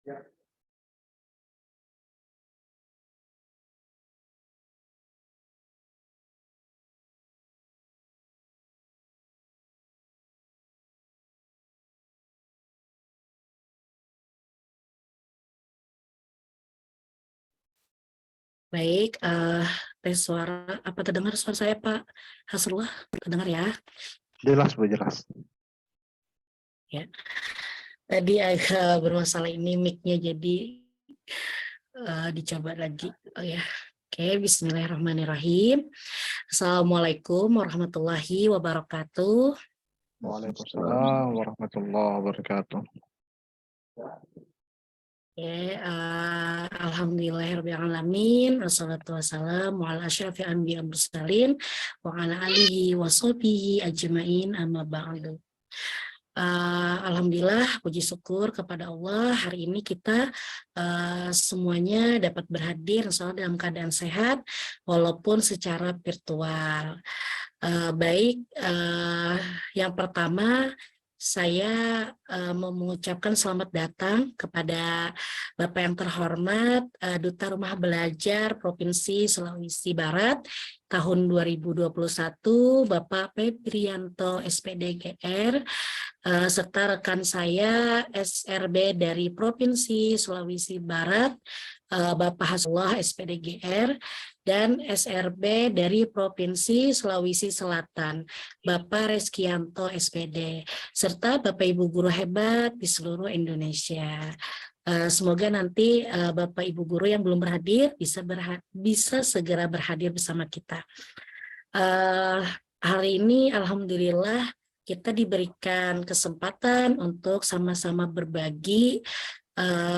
Baik, tes suara. Apa terdengar suara saya, Pak Hasrullah? Terdengar ya? Jelas, Bu, jelas. Ya. Tadi agak bermasalah ini mic-nya, jadi dicoba lagi. Oh ya. Oke, bismillahirrahmanirrahim. Assalamualaikum warahmatullahi wabarakatuh. Waalaikumsalam warahmatullahi wabarakatuh. Oke, alhamdulillahirrahmanirrahim. Wassalatu wassalamu ala asyrafil anbiya wal mursalin wa ala alihi wa sahbihi ajmain amma ba'du. Alhamdulillah, puji syukur kepada Allah, hari ini kita semuanya dapat berhadir insya Allah dalam keadaan sehat walaupun secara virtual. Yang pertama saya mau mengucapkan selamat datang kepada Bapak yang terhormat Duta Rumah Belajar Provinsi Sulawesi Barat tahun 2021, Bapak Febrianto SPDGR, serta rekan saya SRB dari Provinsi Sulawesi Barat, Bapak Hasrullah SPDGR, dan SRB dari Provinsi Sulawesi Selatan, Bapak Reskianto SPD, serta Bapak Ibu guru hebat di seluruh Indonesia. Semoga nanti Bapak Ibu guru yang belum berhadir bisa segera berhadir bersama kita. Hari ini alhamdulillah kita diberikan kesempatan untuk sama-sama berbagi,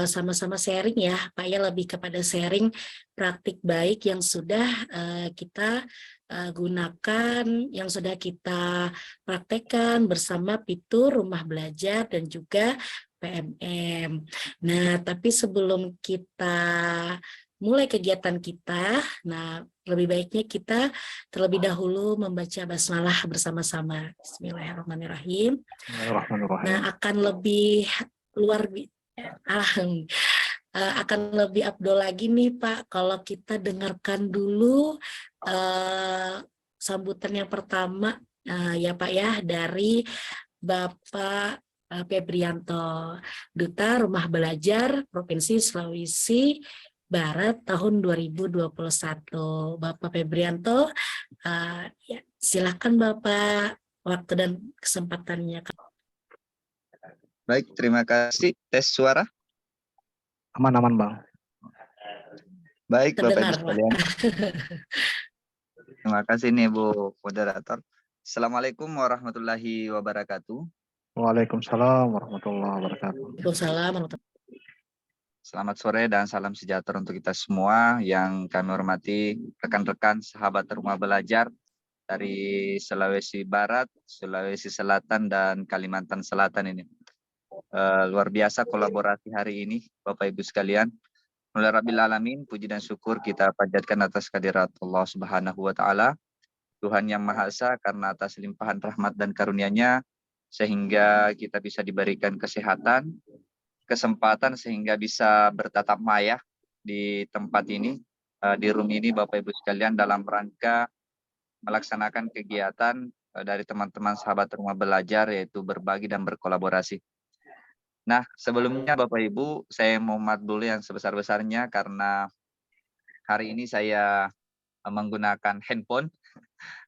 sama-sama sharing ya, Pak ya, lebih kepada sharing praktik baik yang sudah kita gunakan, yang sudah kita praktekkan bersama Fitur Rumah Belajar dan juga PMM. Nah, tapi sebelum kita mulai kegiatan kita, nah lebih baiknya kita terlebih dahulu membaca basmalah bersama-sama. Bismillahirrahmanirrahim. Nah, akan lebih luar akan lebih abdol lagi nih Pak kalau kita dengarkan dulu sambutan yang pertama ya Pak ya dari Bapak Febrianto, Duta Rumah Belajar Provinsi Sulawesi Barat tahun 2021. Bapak Febrianto, ya, silakan Bapak, waktu dan kesempatannya. Baik, terima kasih. Tes suara. Aman-aman, Bang. Baik, Terdengar, Bapak Ibu sekalian. Terima kasih nih Bu Moderator. Assalamualaikum warahmatullahi wabarakatuh. Waalaikumsalam warahmatullahi wabarakatuh. Waalaikumsalam. Selamat sore dan salam sejahtera untuk kita semua yang kami hormati rekan-rekan sahabat rumah belajar dari Sulawesi Barat, Sulawesi Selatan, dan Kalimantan Selatan ini. Luar biasa kolaborasi hari ini, Bapak Ibu sekalian. Mulai Rabbil Alamin, puji dan syukur kita panjatkan atas kehadirat Allah Subhanahu wa Ta'ala, Tuhan yang Maha Esa, karena atas limpahan rahmat dan karunia-Nya sehingga kita bisa diberikan kesehatan, kesempatan sehingga bisa bertatap maya di tempat ini, di room ini Bapak Ibu sekalian, dalam rangka melaksanakan kegiatan dari teman-teman sahabat rumah belajar, yaitu berbagi dan berkolaborasi. Nah, sebelumnya Bapak Ibu, saya mau maaf dulu yang sebesar-besarnya karena hari ini saya menggunakan handphone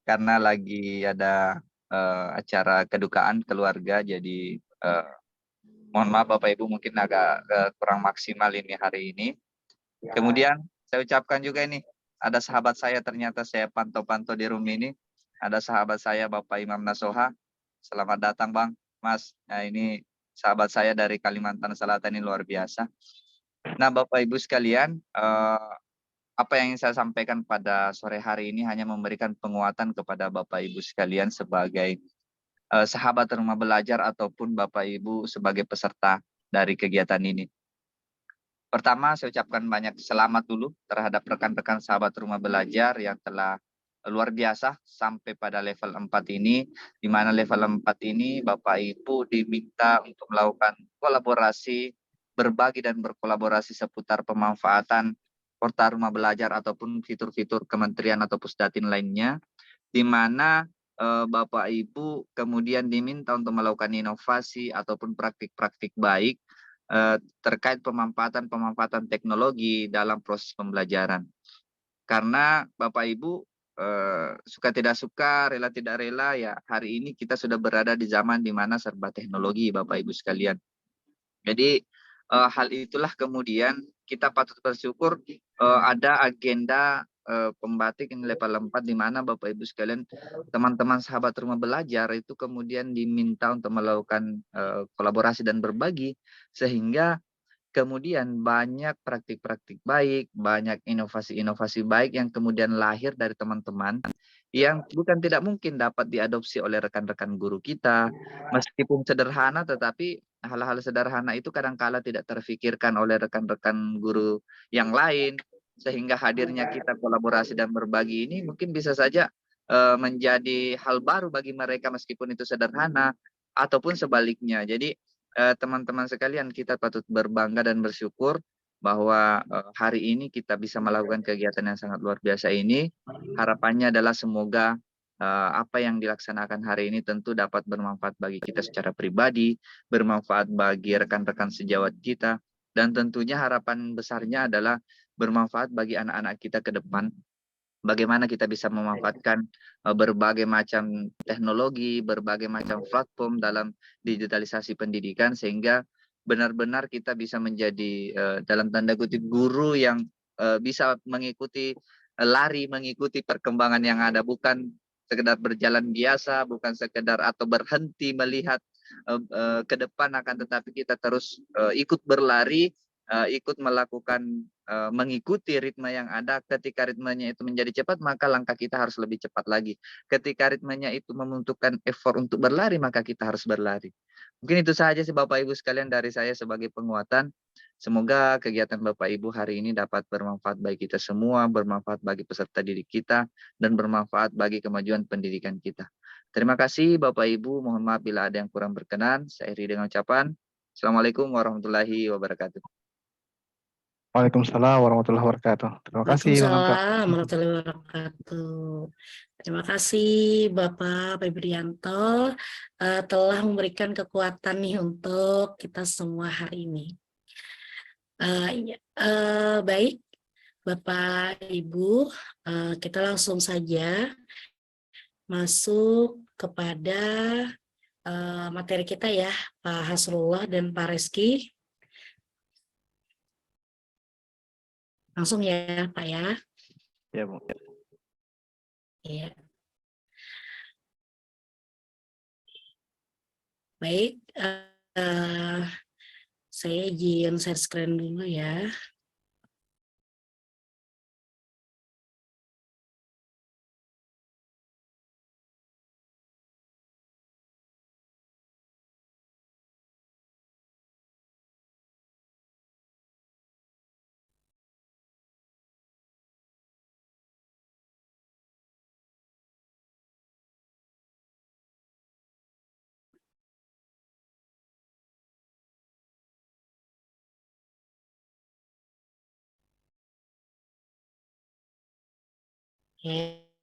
karena lagi ada acara kedukaan keluarga, jadi mohon maaf Bapak Ibu, mungkin agak kurang maksimal ini hari ini. Kemudian saya ucapkan juga ini, ada sahabat saya ternyata saya pantau-pantau di room ini, ada sahabat saya Bapak Imam Nasoha. Selamat datang Bang, Mas. Nah, ini sahabat saya dari Kalimantan Selatan, ini luar biasa. Nah, Bapak Ibu sekalian, apa yang ingin saya sampaikan pada sore hari ini hanya memberikan penguatan kepada Bapak Ibu sekalian sebagai sahabat rumah belajar ataupun Bapak Ibu sebagai peserta dari kegiatan ini. Pertama, saya ucapkan banyak selamat dulu terhadap rekan-rekan sahabat rumah belajar yang telah luar biasa sampai pada level 4 ini, di mana level 4 ini Bapak Ibu diminta untuk melakukan kolaborasi berbagi dan berkolaborasi seputar pemanfaatan portal rumah belajar ataupun fitur-fitur kementerian atau Pusdatin lainnya, di mana Bapak Ibu kemudian diminta untuk melakukan inovasi ataupun praktik-praktik baik terkait pemanfaatan teknologi dalam proses pembelajaran. Karena Bapak Ibu suka tidak suka, rela tidak rela, ya hari ini kita sudah berada di zaman di mana serba teknologi, Bapak Ibu sekalian. Jadi hal itulah kemudian kita patut bersyukur ada agenda pembatik ini level 4 di mana Bapak Ibu sekalian, teman-teman sahabat rumah belajar itu kemudian diminta untuk melakukan kolaborasi dan berbagi, sehingga kemudian banyak praktik-praktik baik, banyak inovasi-inovasi baik yang kemudian lahir dari teman-teman yang bukan tidak mungkin dapat diadopsi oleh rekan-rekan guru kita. Meskipun sederhana, tetapi hal-hal sederhana itu kadang-kala tidak terfikirkan oleh rekan-rekan guru yang lain, sehingga hadirnya kita kolaborasi dan berbagi ini mungkin bisa saja menjadi hal baru bagi mereka meskipun itu sederhana, ataupun sebaliknya. Jadi teman-teman sekalian, kita patut berbangga dan bersyukur bahwa hari ini kita bisa melakukan kegiatan yang sangat luar biasa ini. Harapannya adalah semoga apa yang dilaksanakan hari ini tentu dapat bermanfaat bagi kita secara pribadi, bermanfaat bagi rekan-rekan sejawat kita, dan tentunya harapan besarnya adalah bermanfaat bagi anak-anak kita ke depan. Bagaimana kita bisa memanfaatkan berbagai macam teknologi, berbagai macam platform dalam digitalisasi pendidikan, sehingga benar-benar kita bisa menjadi dalam tanda kutip guru yang bisa mengikuti lari, mengikuti perkembangan yang ada, bukan sekedar berjalan biasa, bukan sekedar atau berhenti melihat ke depan, akan tetapi kita terus ikut berlari, ikut melakukan mengikuti ritme yang ada. Ketika ritmenya itu menjadi cepat, maka langkah kita harus lebih cepat lagi. Ketika ritmenya itu membutuhkan effort untuk berlari, maka kita harus berlari. Mungkin itu saja sih Bapak Ibu sekalian dari saya sebagai penguatan. Semoga kegiatan Bapak Ibu hari ini dapat bermanfaat bagi kita semua, bermanfaat bagi peserta didik kita, dan bermanfaat bagi kemajuan pendidikan kita. Terima kasih Bapak Ibu, mohon maaf bila ada yang kurang berkenan. Saya akhiri dengan ucapan Assalamualaikum warahmatullahi wabarakatuh. Waalaikumsalam warahmatullahi wabarakatuh. Terima kasih Bang Anto. Waalaikumsalam warahmatullahi wabarakatuh. Terima kasih Bapak Febrianto telah memberikan kekuatan nih untuk kita semua hari ini. Baik Bapak Ibu, kita langsung saja masuk kepada materi kita ya, Pak Hasrullah dan Pak Reski. Langsung ya Pak ya. Ya, Bu. Ya. Baik, saya izin share screen dulu ya.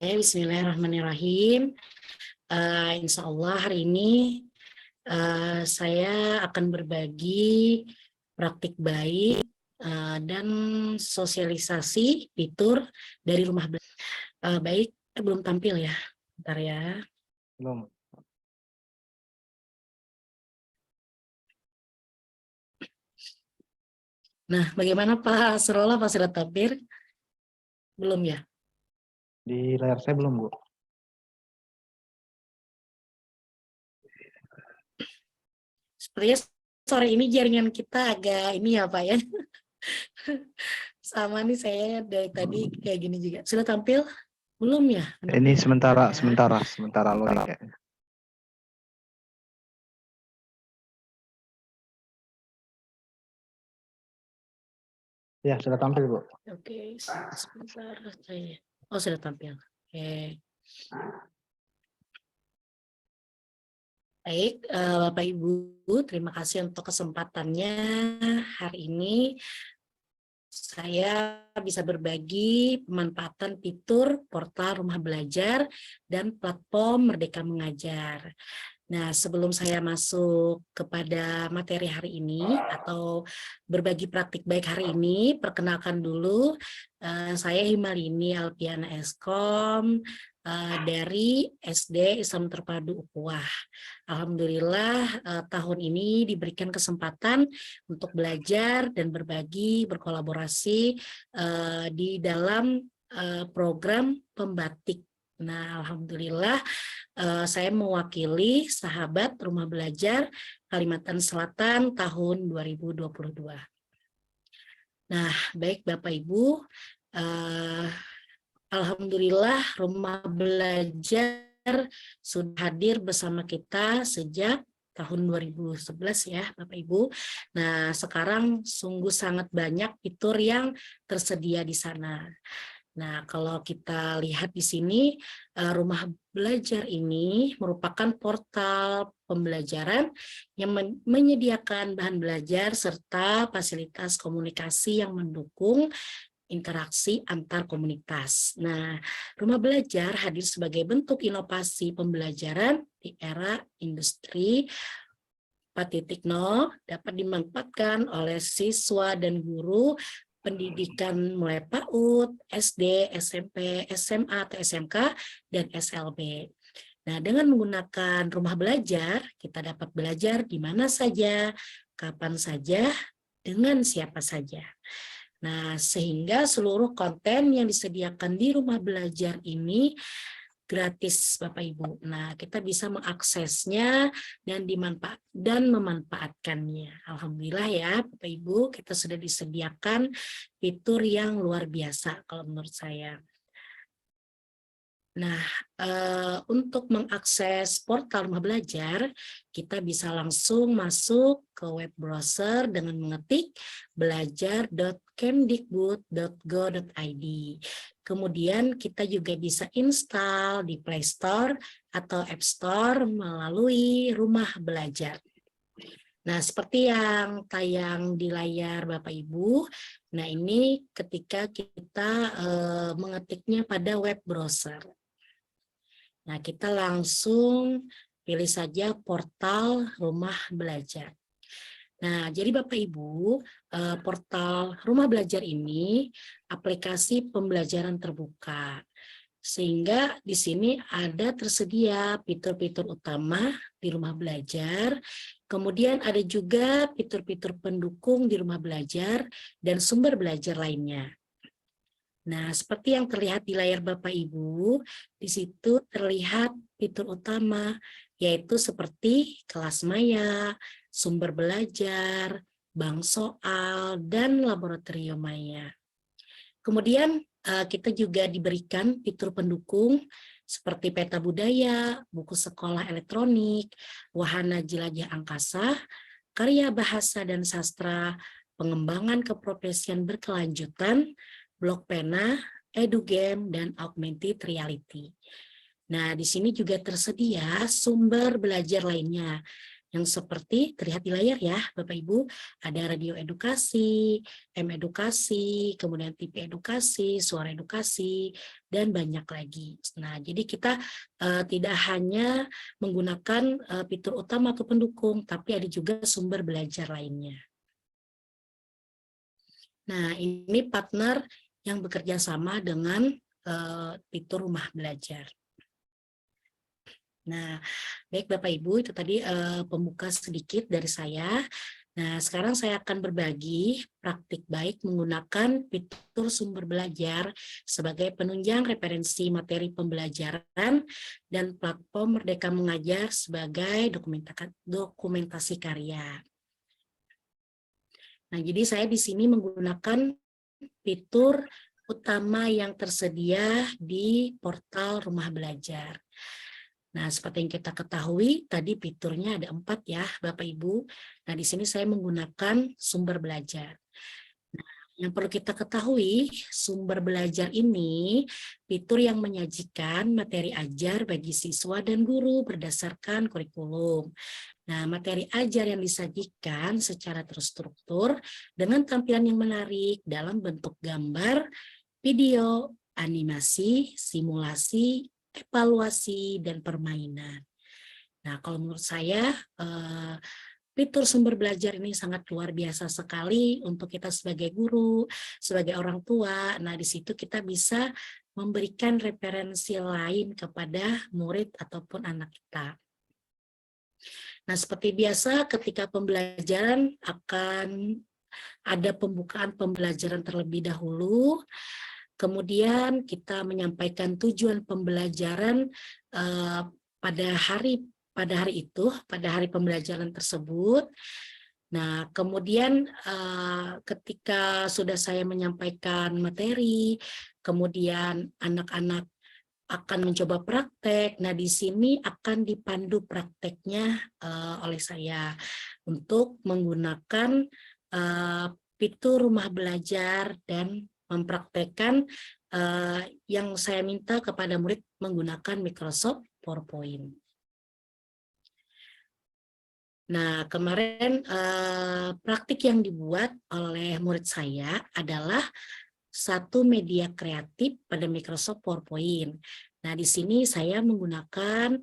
Bismillahirrahmanirrahim. Insya Allah hari ini saya akan berbagi praktik baik dan sosialisasi fitur dari rumah belajar. Baik, belum tampil ya, bentar ya. Belum. Nah, bagaimana Pak Asrola, Pak sudah tampil? Belum ya? Di layar saya belum, Bu. Sepertinya sore ini jaringan kita agak ini ya Pak ya. Sama nih saya dari tadi kayak gini juga. Sudah tampil? Belum ya? Ini sementara loading Ya. kayaknya. Ya, sudah tampil, Bu. Oke, sebentar saya. Oh, sudah tampil. Oke. Baik, Bapak Ibu, terima kasih untuk kesempatannya hari ini. Saya bisa berbagi pemanfaatan fitur portal Rumah Belajar dan platform Merdeka Mengajar. Nah, sebelum saya masuk kepada materi hari ini atau berbagi praktik baik hari ini, perkenalkan dulu, saya Himalini Alpiana Eskom dari SD Islam Terpadu Ukhuwah. Alhamdulillah tahun ini diberikan kesempatan untuk belajar dan berbagi, berkolaborasi di dalam program pembatik. Nah, alhamdulillah saya mewakili sahabat Rumah Belajar Kalimantan Selatan tahun 2022. Nah, baik Bapak Ibu, alhamdulillah Rumah Belajar sudah hadir bersama kita sejak tahun 2011 ya Bapak Ibu. Nah, sekarang sungguh sangat banyak fitur yang tersedia di sana. Nah, kalau kita lihat di sini, Rumah Belajar ini merupakan portal pembelajaran yang menyediakan bahan belajar serta fasilitas komunikasi yang mendukung interaksi antar komunitas. Nah, Rumah Belajar hadir sebagai bentuk inovasi pembelajaran di era industri 4.0 dapat dimanfaatkan oleh siswa dan guru pendidikan mulai PAUD, SD, SMP, SMA atau SMK, dan SLB. Nah, dengan menggunakan Rumah Belajar, kita dapat belajar di mana saja, kapan saja, dengan siapa saja. Nah, sehingga seluruh konten yang disediakan di Rumah Belajar ini gratis Bapak Ibu. Nah, kita bisa mengaksesnya dan memanfaatkannya. Alhamdulillah ya Bapak Ibu, kita sudah disediakan fitur yang luar biasa kalau menurut saya. Nah, untuk mengakses portal Rumah Belajar, kita bisa langsung masuk ke web browser dengan mengetik belajar.kemdikbud.go.id. Kemudian kita juga bisa install di Play Store atau App Store melalui Rumah Belajar. Nah, seperti yang tayang di layar Bapak Ibu, nah ini ketika kita mengetiknya pada web browser. Nah, kita langsung pilih saja portal Rumah Belajar. Nah, jadi Bapak Ibu, portal Rumah Belajar ini aplikasi pembelajaran terbuka. Sehingga di sini ada tersedia fitur-fitur utama di Rumah Belajar, kemudian ada juga fitur-fitur pendukung di Rumah Belajar dan sumber belajar lainnya. Nah, seperti yang terlihat di layar Bapak Ibu, di situ terlihat fitur utama, yaitu seperti kelas maya, sumber belajar, bank soal, dan laboratorium maya. Kemudian kita juga diberikan fitur pendukung seperti peta budaya, buku sekolah elektronik, wahana jelajah angkasa, karya bahasa dan sastra, pengembangan keprofesian berkelanjutan, blok pena, edugame, dan augmented reality. Nah, di sini juga tersedia sumber belajar lainnya yang seperti terlihat di layar ya, Bapak Ibu, ada radio edukasi, M-edukasi, kemudian TV edukasi, suara edukasi, dan banyak lagi. Nah, jadi kita tidak hanya menggunakan fitur utama atau pendukung, tapi ada juga sumber belajar lainnya. Nah, ini partner yang bekerja sama dengan fitur Rumah Belajar. Nah, baik Bapak Ibu, itu tadi pembuka sedikit dari saya. Nah, sekarang saya akan berbagi praktik baik menggunakan fitur sumber belajar sebagai penunjang referensi materi pembelajaran dan platform Merdeka Mengajar sebagai dokumentasi karya. Nah, jadi saya di sini menggunakan fitur utama yang tersedia di portal Rumah Belajar. Nah, seperti yang kita ketahui, tadi fiturnya ada 4 ya, Bapak Ibu. Nah, di sini saya menggunakan sumber belajar. Nah, Yang perlu kita ketahui, sumber belajar ini fitur yang menyajikan materi ajar bagi siswa dan guru berdasarkan kurikulum. Nah, materi ajar yang disajikan secara terstruktur dengan tampilan yang menarik dalam bentuk gambar, video, animasi, simulasi, evaluasi, dan permainan. Nah, kalau menurut saya, fitur sumber belajar ini sangat luar biasa sekali untuk kita sebagai guru, sebagai orang tua. Nah, di situ kita bisa memberikan referensi lain kepada murid ataupun anak kita. Nah, seperti biasa ketika pembelajaran akan ada pembukaan pembelajaran terlebih dahulu, kemudian kita menyampaikan tujuan pembelajaran pada hari itu, pada hari pembelajaran tersebut. Nah, kemudian ketika sudah saya menyampaikan materi, kemudian anak-anak akan mencoba praktek. Nah, di sini akan dipandu prakteknya oleh saya untuk menggunakan fitur rumah belajar dan mempraktekkan yang saya minta kepada murid menggunakan Microsoft PowerPoint. Nah, kemarin praktik yang dibuat oleh murid saya adalah satu media kreatif pada Microsoft PowerPoint. Nah, di sini saya menggunakan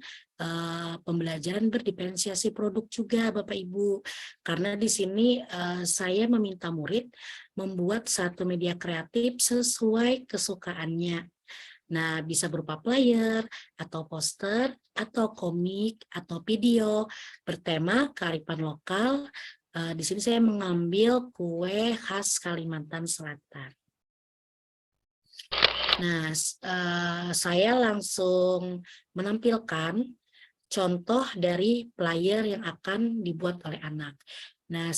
pembelajaran berdiferensiasi produk juga, Bapak Ibu. Karena di sini saya meminta murid membuat satu media kreatif sesuai kesukaannya. Nah, bisa berupa flyer, atau poster, atau komik, atau video bertema kearifan lokal. Di sini saya mengambil kue khas Kalimantan Selatan. Nah, saya langsung menampilkan contoh dari flyer yang akan dibuat oleh anak. Nah,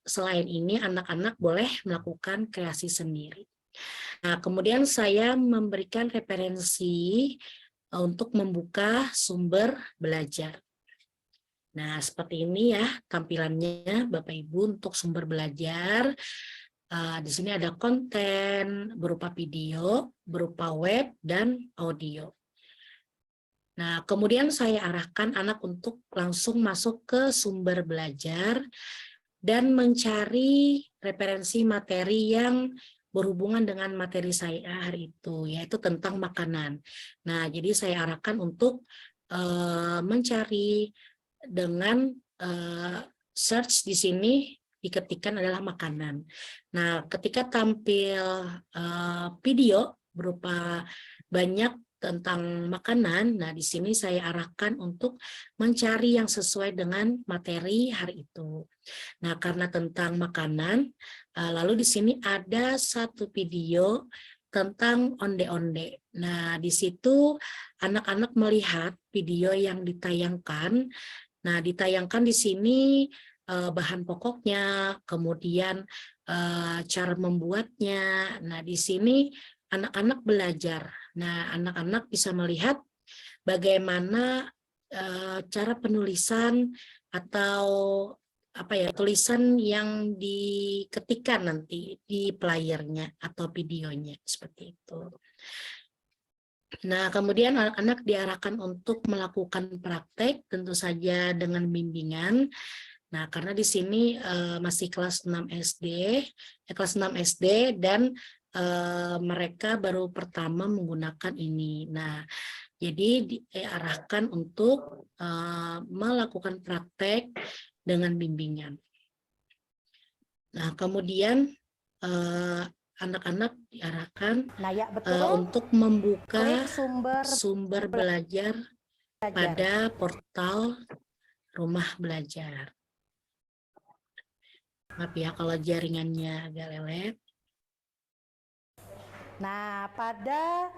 selain ini anak-anak boleh melakukan kreasi sendiri. Nah, kemudian saya memberikan referensi untuk membuka sumber belajar. Nah, seperti ini ya tampilannya Bapak Ibu untuk sumber belajar. Di sini ada konten berupa video, berupa web, dan audio. Nah, kemudian saya arahkan anak untuk langsung masuk ke sumber belajar dan mencari referensi materi yang berhubungan dengan materi saya hari itu, yaitu tentang makanan. Nah, jadi saya arahkan untuk mencari dengan search di sini diketikkan adalah makanan. Nah, ketika tampil video berupa banyak tentang makanan, nah di sini saya arahkan untuk mencari yang sesuai dengan materi hari itu. Nah, karena tentang makanan, lalu di sini ada satu video tentang onde-onde. Nah, di situ anak-anak melihat video yang ditayangkan. Nah, ditayangkan di sini bahan pokoknya, kemudian cara membuatnya. Nah, di sini anak-anak belajar. Nah, anak-anak bisa melihat bagaimana cara penulisan atau tulisan yang diketikkan nanti di playernya atau videonya seperti itu. Nah, kemudian anak-anak diarahkan untuk melakukan praktek tentu saja dengan bimbingan. Nah, karena di sini masih kelas 6 SD dan mereka baru pertama menggunakan ini. Nah, jadi diarahkan untuk melakukan praktek dengan bimbingan. Nah, kemudian anak-anak diarahkan untuk membuka sumber belajar pada portal rumah belajar. Maaf ya kalau jaringannya agak lelet. Nah, pada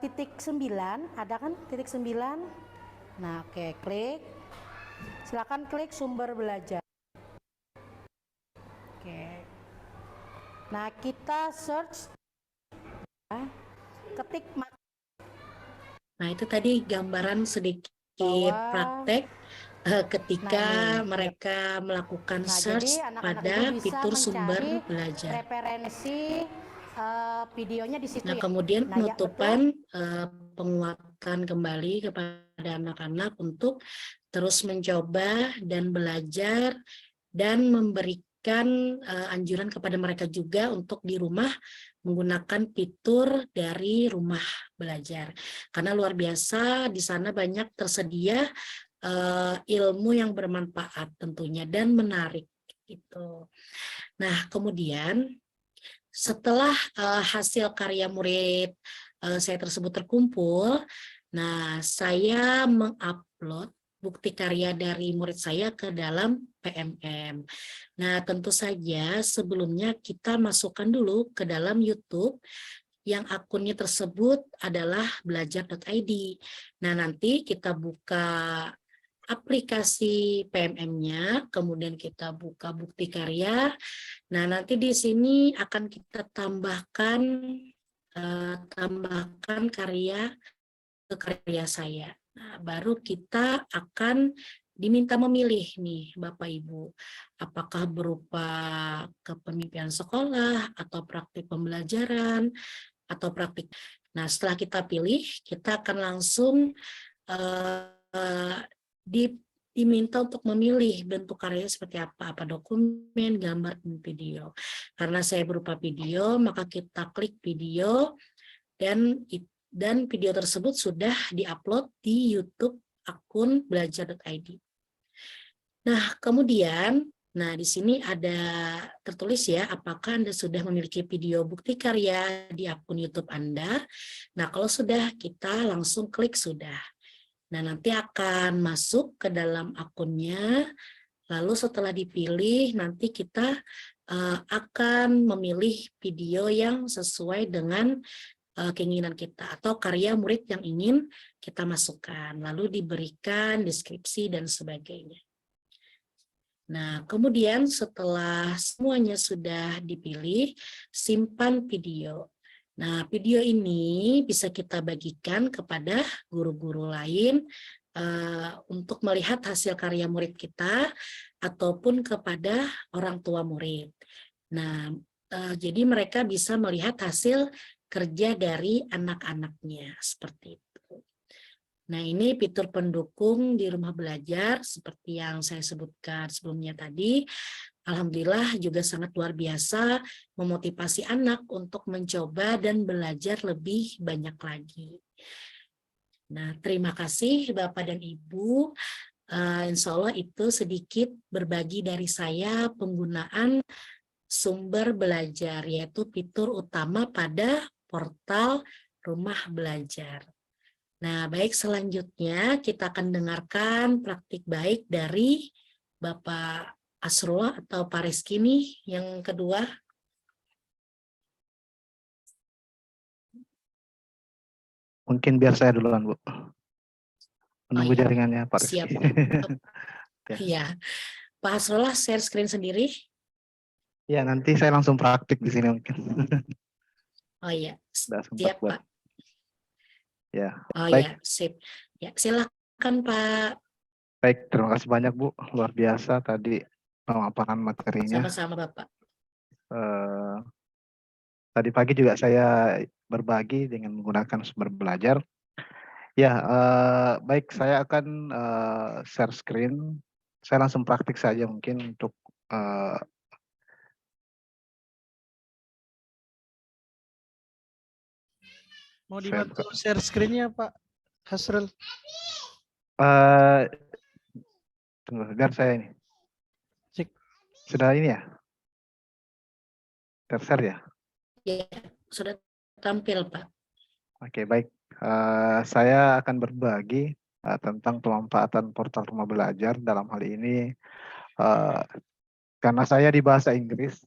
titik 9, ada kan titik 9? Nah, oke, klik. Silakan klik sumber belajar. Oke. Nah, kita search, ketik. Nah, itu tadi gambaran sedikit praktek ketika Nah, ini. mereka melakukan Nah, search jadi anak-anak pada itu bisa fitur sumber mencari belajar. referensi videonya di situ Nah, ya. kemudian Nah, ya, betul. penutupan penguatan kembali kepada anak-anak untuk terus mencoba dan belajar dan memberikan anjuran kepada mereka juga untuk di rumah menggunakan fitur dari rumah belajar. Karena luar biasa di sana banyak tersedia ilmu yang bermanfaat tentunya dan menarik gitu. Nah, kemudian setelah hasil karya murid saya tersebut terkumpul, nah saya mengupload bukti karya dari murid saya ke dalam PMM. Nah, tentu saja sebelumnya kita masukkan dulu ke dalam YouTube yang akunnya tersebut adalah belajar.id. Nah, nanti kita buka aplikasi PMM-nya, kemudian kita buka bukti karya. Nah, nanti di sini akan kita tambahkan karya ke karya saya. Nah, baru kita akan diminta memilih nih Bapak Ibu, apakah berupa kepemimpinan sekolah atau praktik pembelajaran atau praktik. Nah, setelah kita pilih, kita akan langsung diminta untuk memilih bentuk karyanya seperti apa dokumen, gambar, dan video. Karena saya berupa video, maka kita klik video dan video tersebut sudah diupload di YouTube akun belajar.id. Nah, kemudian, di sini ada tertulis ya, apakah Anda sudah memiliki video bukti karya di akun YouTube Anda? Nah, kalau sudah, kita langsung klik sudah. Nah, nanti akan masuk ke dalam akunnya, lalu setelah dipilih, nanti kita akan memilih video yang sesuai dengan keinginan kita atau karya murid yang ingin kita masukkan, lalu diberikan deskripsi dan sebagainya. Nah, kemudian setelah semuanya sudah dipilih, simpan video. Nah, video ini bisa kita bagikan kepada guru-guru lain untuk melihat hasil karya murid kita ataupun kepada orang tua murid. Nah, jadi mereka bisa melihat hasil kerja dari anak-anaknya seperti itu. Nah, ini fitur pendukung di rumah belajar seperti yang saya sebutkan sebelumnya tadi. Alhamdulillah juga sangat luar biasa memotivasi anak untuk mencoba dan belajar lebih banyak lagi. Nah, terima kasih Bapak dan Ibu. Insya Allah itu sedikit berbagi dari saya penggunaan sumber belajar, yaitu fitur utama pada portal rumah belajar. Nah, baik, selanjutnya kita akan dengarkan praktik baik dari Bapak Asrul atau Pak Rizky nih yang kedua. Mungkin biar saya duluan, Bu. Menunggu iya. jaringannya, Pak Siap. Rizky. Iya. Pak Asrul share screen sendiri. Ya, nanti saya langsung praktik di sini mungkin. Oh iya, Sudah sempat siap buat. Pak. Ya, Oh baik. ya, sip. Ya, silakan Pak. Baik, terima kasih banyak Bu. Luar biasa tadi pemaparan materinya. Sama-sama Bapak. Tadi pagi juga saya berbagi dengan menggunakan sumber belajar. Ya, baik, saya akan share screen. Saya langsung praktik saja mungkin untuk mau dibantu share screen-nya Pak Hasrul. Tunggu, biar saya ini. Cek. Sudah ini ya? Tershare ya? Ya, sudah tampil Pak. Oke, baik. Saya akan berbagi tentang pemanfaatan portal rumah belajar dalam hal ini. Karena saya di bahasa Inggris,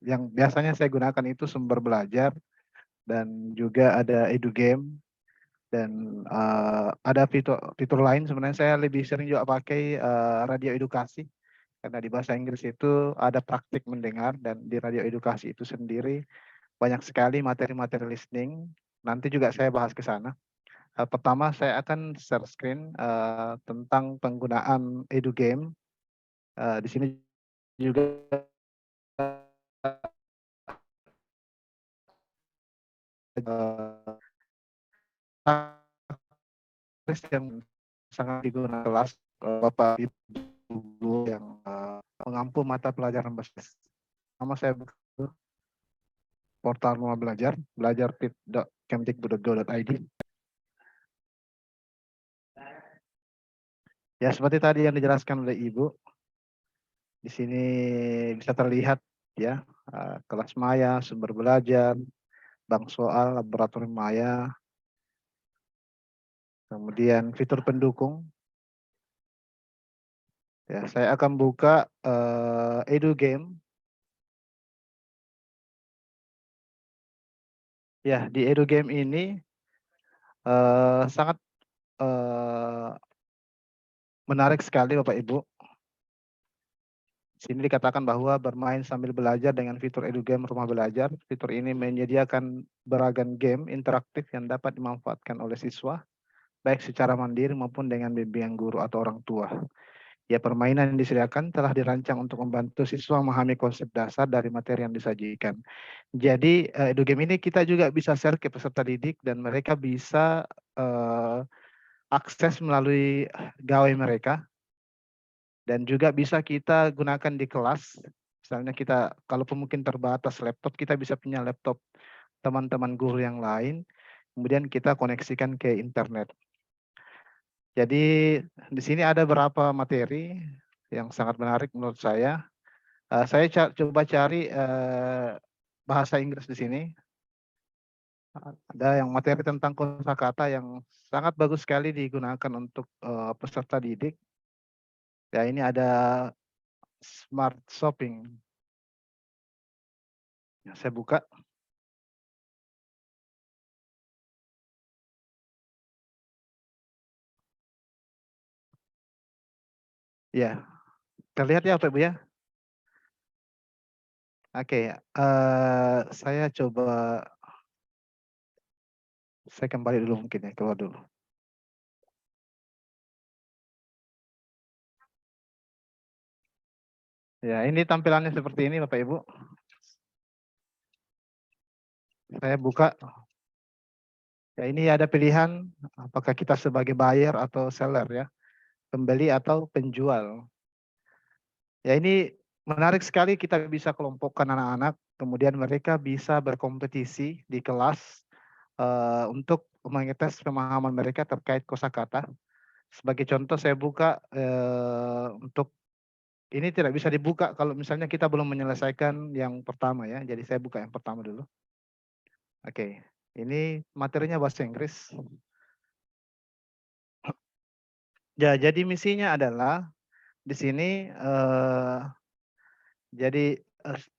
yang biasanya saya gunakan itu sumber belajar, dan juga ada EduGame, dan ada fitur lain. Sebenarnya saya lebih sering juga pakai radio edukasi, karena di bahasa Inggris itu ada praktik mendengar, dan di radio edukasi itu sendiri banyak sekali materi-materi listening. Nanti juga saya bahas ke sana. Pertama saya akan share screen tentang penggunaan EduGame. Di sini juga yang sangat digunakan kelas Bapak Ibu yang mengampu mata pelajaran berbasis. Nama saya portal Rumah Belajar, belajar.kemdikbud.go.id. Ya, seperti tadi yang dijelaskan oleh Ibu, di sini bisa terlihat ya kelas maya, sumber belajar, bank soal, laboratorium maya, kemudian fitur pendukung. Ya, saya akan buka EduGame. Ya, di EduGame ini sangat menarik sekali Bapak Ibu. Sini dikatakan bahwa bermain sambil belajar dengan fitur EduGame Rumah Belajar. Fitur ini menyediakan beragam game interaktif yang dapat dimanfaatkan oleh siswa, baik secara mandiri maupun dengan bimbingan guru atau orang tua. Ya, permainan yang disediakan telah dirancang untuk membantu siswa memahami konsep dasar dari materi yang disajikan. Jadi, EduGame ini kita juga bisa share ke peserta didik dan mereka bisa akses melalui gawai mereka. Dan juga bisa kita gunakan di kelas. Misalnya kita, kalaupun mungkin terbatas laptop, kita bisa punya laptop teman-teman guru yang lain, kemudian kita koneksikan ke internet. Jadi di sini ada beberapa materi yang sangat menarik menurut saya. Saya coba cari bahasa Inggris di sini. Ada yang materi tentang kosakata yang sangat bagus sekali digunakan untuk peserta didik. Ya, ini ada smart shopping. Ya, saya buka. Ya, terlihat ya Pak Ibu ya. Oke, saya kembali dulu mungkin ya, keluar dulu. Ya, ini tampilannya seperti ini Bapak Ibu. Saya buka. Ya, ini ada pilihan apakah kita sebagai buyer atau seller ya, pembeli atau penjual. Ya, ini menarik sekali, kita bisa kelompokkan anak-anak, kemudian mereka bisa berkompetisi di kelas untuk mengetes pemahaman mereka terkait kosakata. Sebagai contoh saya buka untuk ini tidak bisa dibuka kalau misalnya kita belum menyelesaikan yang pertama ya. Jadi saya buka yang pertama dulu. Oke, ini materinya bahasa Inggris. Ya, jadi misinya adalah di sini jadi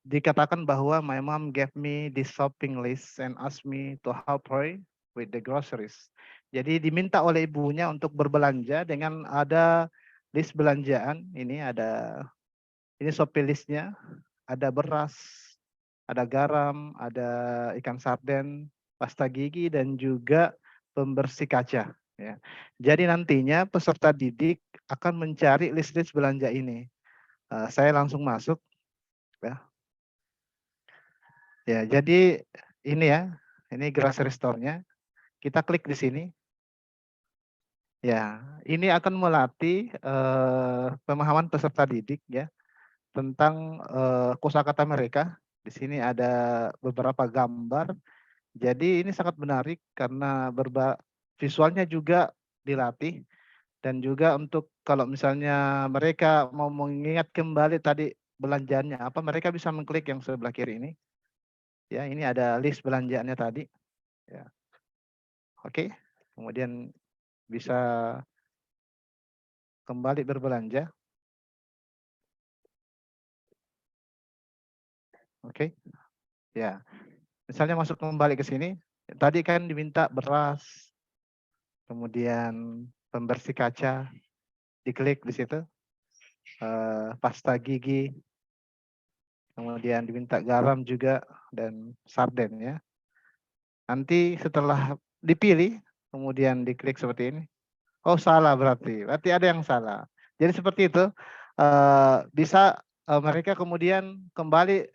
dikatakan bahwa my mom gave me the shopping list and asked me to help her with the groceries. Jadi diminta oleh ibunya untuk berbelanja dengan ada list belanjaan. Ini shopping listnya, ada beras, ada garam, ada ikan sarden, pasta gigi, dan juga pembersih kaca. Ya. Jadi nantinya peserta didik akan mencari list-list belanja ini. Saya langsung masuk. Ya. Ya, jadi ini ya, ini grocery store-nya. Kita klik di sini. Ya, ini akan melatih pemahaman peserta didik ya tentang kosakata mereka. Di sini ada beberapa gambar. Jadi ini sangat menarik karena visualnya juga dilatih dan juga untuk kalau misalnya mereka mau mengingat kembali tadi belanjaannya apa, mereka bisa mengklik yang sebelah kiri ini. Ya, ini ada list belanjaannya tadi. Ya. Oke, kemudian bisa kembali berbelanja. Oke, ya. Misalnya masuk kembali ke sini, tadi kan diminta beras, kemudian pembersih kaca, diklik di situ, pasta gigi, kemudian diminta garam juga dan sarden ya. Nanti setelah dipilih, kemudian diklik seperti ini. Oh, salah berarti. Berarti ada yang salah. Jadi seperti itu. Bisa mereka kemudian kembali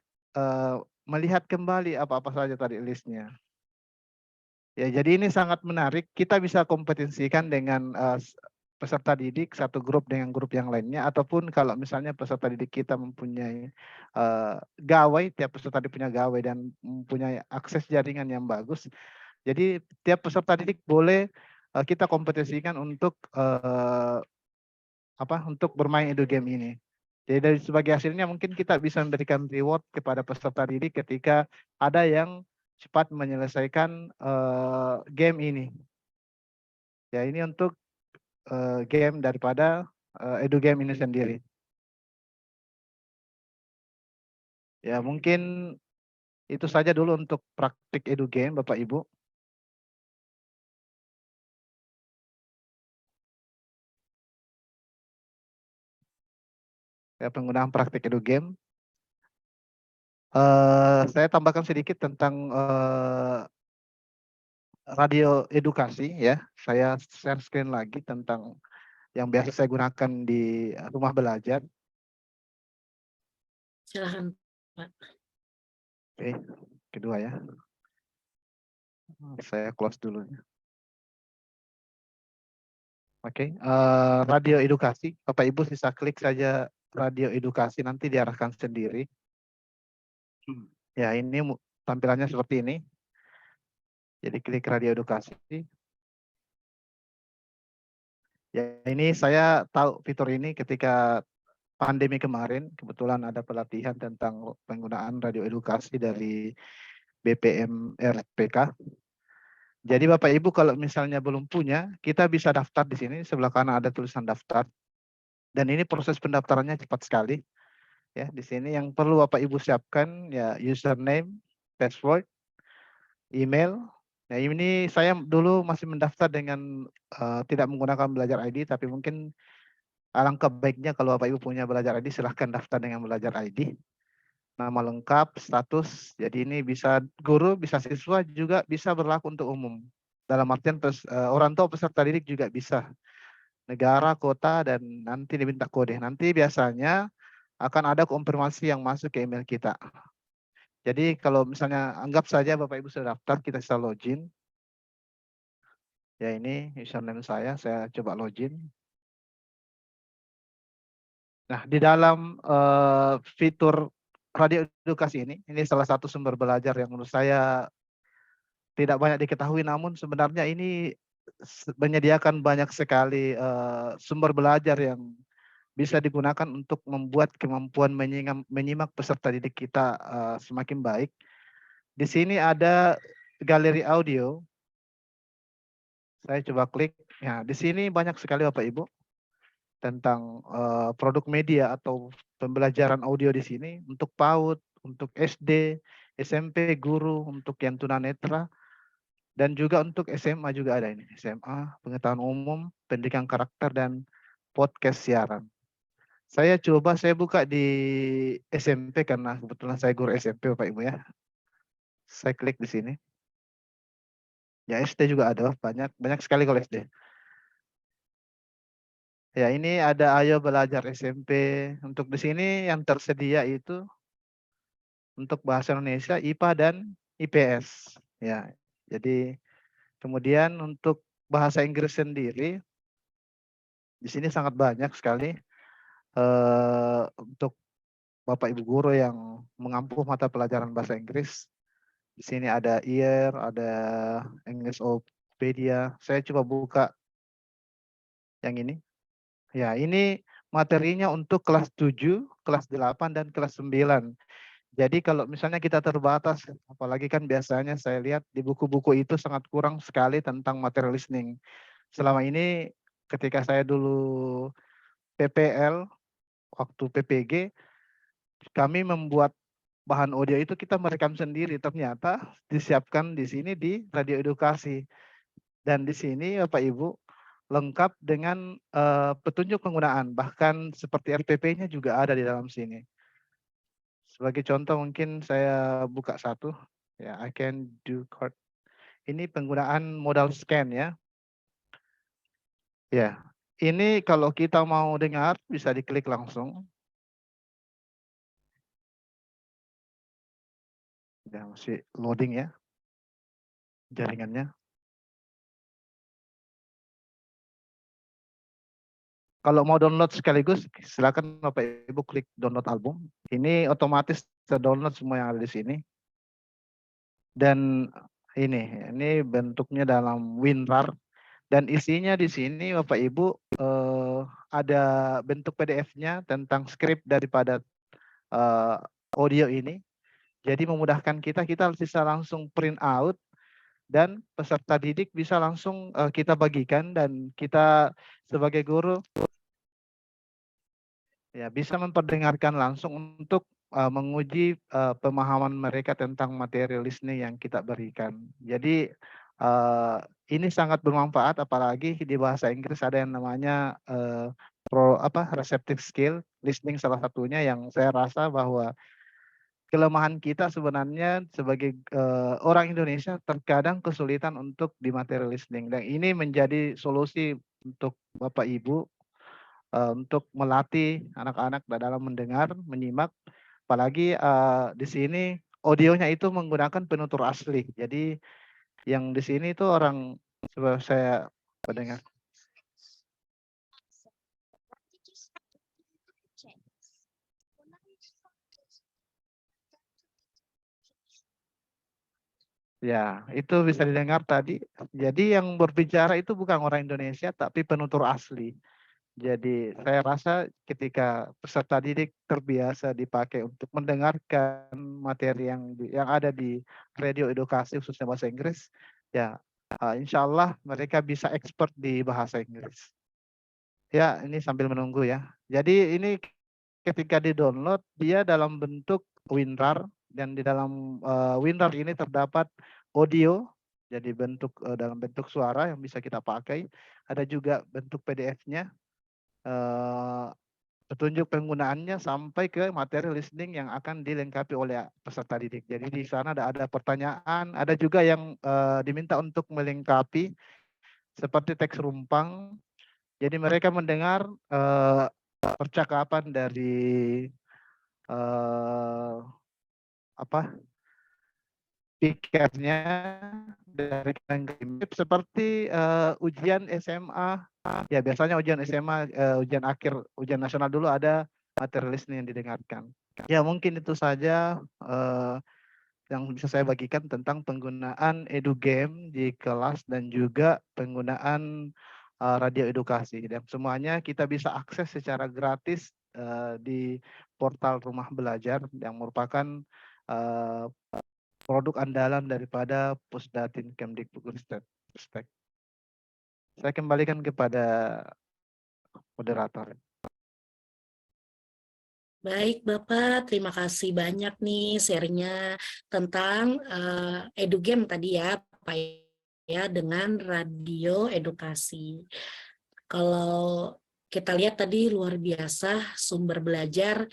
melihat kembali apa-apa saja tadi listnya. Ya, jadi ini sangat menarik. Kita bisa kompetisikan dengan peserta didik satu grup dengan grup yang lainnya, ataupun kalau misalnya peserta didik kita mempunyai gawai, tiap peserta didik punya gawai dan mempunyai akses jaringan yang bagus. Jadi tiap peserta didik boleh kita kompetisikan untuk untuk bermain edu game ini. Jadi dari sebagai hasilnya mungkin kita bisa memberikan reward kepada peserta didik ketika ada yang cepat menyelesaikan game ini. Ya, ini untuk game daripada edu game ini sendiri. Ya, mungkin itu saja dulu untuk praktik edu game, Bapak Ibu. Ya, penggunaan praktik edu game. Saya tambahkan sedikit tentang radio edukasi ya. Saya share screen lagi tentang yang biasa saya gunakan di rumah belajar. Silahkan, Pak. Oke, kedua ya. Saya close dulu. Oke, radio edukasi. Bapak Ibu bisa klik saja radio edukasi, nanti diarahkan sendiri. Ya, ini tampilannya seperti ini. Jadi klik radio edukasi. Ya, ini saya tahu fitur ini ketika pandemi kemarin, kebetulan ada pelatihan tentang penggunaan radio edukasi dari BPM RPK. Jadi Bapak Ibu kalau misalnya belum punya, kita bisa daftar di sini, sebelah kanan ada tulisan daftar. Dan ini proses pendaftarannya cepat sekali. Ya, di sini yang perlu Bapak Ibu siapkan ya username, password, email. Nah, ini saya dulu masih mendaftar dengan tidak menggunakan Belajar ID, tapi mungkin alangkah baiknya kalau Bapak Ibu punya Belajar ID, silahkan daftar dengan Belajar ID. Nama lengkap, status, jadi ini bisa guru, bisa siswa, juga bisa berlaku untuk umum. Dalam artian orang tua peserta didik juga bisa. Negara, kota, dan nanti diminta kode. Nanti biasanya akan ada konfirmasi yang masuk ke email kita. Jadi kalau misalnya anggap saja Bapak Ibu sudah daftar, kita bisa login. Ya, ini username saya coba login. Nah, di dalam fitur radio edukasi ini salah satu sumber belajar yang menurut saya tidak banyak diketahui, namun sebenarnya ini menyediakan banyak sekali sumber belajar yang bisa digunakan untuk membuat kemampuan menyimak peserta didik kita semakin baik. Di sini ada galeri audio. Saya coba klik. Ya, di sini banyak sekali Bapak Ibu tentang produk media atau pembelajaran audio di sini untuk PAUD, untuk SD, SMP, guru, untuk yang tunanetra, dan juga untuk SMA juga ada ini. SMA, pengetahuan umum, pendidikan karakter, dan podcast siaran. Saya buka di SMP karena kebetulan saya guru SMP Bapak Ibu ya. Saya klik di sini. Ya, SD juga ada, banyak sekali kalau SD. Ya, ini ada Ayo Belajar SMP. Untuk di sini yang tersedia itu untuk bahasa Indonesia, IPA dan IPS. Ya, jadi kemudian untuk bahasa Inggris sendiri di sini sangat banyak sekali untuk Bapak Ibu guru yang mengampu mata pelajaran bahasa Inggris. Di sini ada EAR, ada Englishpedia. Saya coba buka yang ini. Ya, ini materinya untuk kelas 7, kelas 8, dan kelas 9. Jadi kalau misalnya kita terbatas, apalagi kan biasanya saya lihat di buku-buku itu sangat kurang sekali tentang materi listening. Selama ini ketika saya dulu PPL, waktu PPG, kami membuat bahan audio itu kita merekam sendiri. Ternyata disiapkan di sini di radio edukasi. Dan di sini Bapak Ibu lengkap dengan petunjuk penggunaan. Bahkan seperti RPP-nya juga ada di dalam sini. Sebagai contoh mungkin saya buka satu. Ya, I can do card. Ini penggunaan modal scan ya. Ya, ini kalau kita mau dengar bisa diklik langsung. Ya, masih loading ya jaringannya. Kalau mau download sekaligus, silakan Bapak Ibu klik download album. Ini otomatis terdownload semua yang ada di sini. Dan ini bentuknya dalam WinRAR. Dan isinya di sini Bapak Ibu ada bentuk PDF-nya tentang skrip daripada audio ini. Jadi memudahkan kita bisa langsung print out dan peserta didik bisa langsung kita bagikan, dan kita sebagai guru ya bisa memperdengarkan langsung untuk menguji pemahaman mereka tentang materi listening yang kita berikan. Jadi ini sangat bermanfaat, apalagi di bahasa Inggris ada yang namanya receptive skill listening, salah satunya yang saya rasa bahwa kelemahan kita sebenarnya sebagai orang Indonesia terkadang kesulitan untuk di materi listening, dan ini menjadi solusi untuk Bapak Ibu untuk melatih anak-anak dalam mendengar, menyimak, apalagi di sini audionya itu menggunakan penutur asli. Jadi yang di sini itu orang, coba saya pendengar. Ya, itu bisa didengar tadi. Jadi yang berbicara itu bukan orang Indonesia, tapi penutur asli. Jadi saya rasa ketika peserta didik terbiasa dipakai untuk mendengarkan materi yang ada di radio edukasi khususnya bahasa Inggris, ya insya Allah mereka bisa expert di bahasa Inggris. Ya, ini sambil menunggu ya. Jadi ini ketika di-download dia dalam bentuk WinRAR, dan di dalam WinRAR ini terdapat audio, jadi dalam bentuk suara yang bisa kita pakai. Ada juga bentuk PDF-nya, petunjuk penggunaannya sampai ke materi listening yang akan dilengkapi oleh peserta didik. Jadi di sana ada pertanyaan, ada juga yang diminta untuk melengkapi seperti teks rumpang. Jadi mereka mendengar percakapan dari speakernya dari seperti ujian SMA. Ya biasanya ujian SMA, ujian akhir, ujian nasional dulu ada materi listening yang didengarkan. Ya mungkin itu saja yang bisa saya bagikan tentang penggunaan EduGame di kelas dan juga penggunaan radio edukasi. Dan semuanya kita bisa akses secara gratis di portal Rumah Belajar yang merupakan produk andalan daripada Pusdatin Kemdikbudristek. Saya kembalikan kepada moderator. Baik Bapak, terima kasih banyak nih sharingnya tentang EduGame tadi ya Pak ya, dengan radio edukasi. Kalau kita lihat tadi luar biasa sumber belajar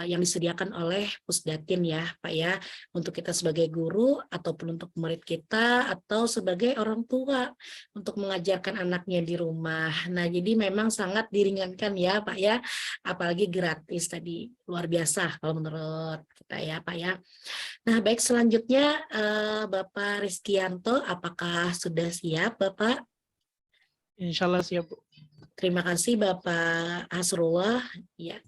yang disediakan oleh Pusdatin ya Pak ya, untuk kita sebagai guru ataupun untuk murid kita atau sebagai orang tua untuk mengajarkan anaknya di rumah. Nah jadi memang sangat diringankan ya Pak ya, apalagi gratis tadi, luar biasa kalau menurut kita ya Pak ya. Nah baik, selanjutnya Bapak Rizkianto, apakah sudah siap Bapak? Insya Allah siap, Bu. Terima kasih Bapak Hasrullah. Ya,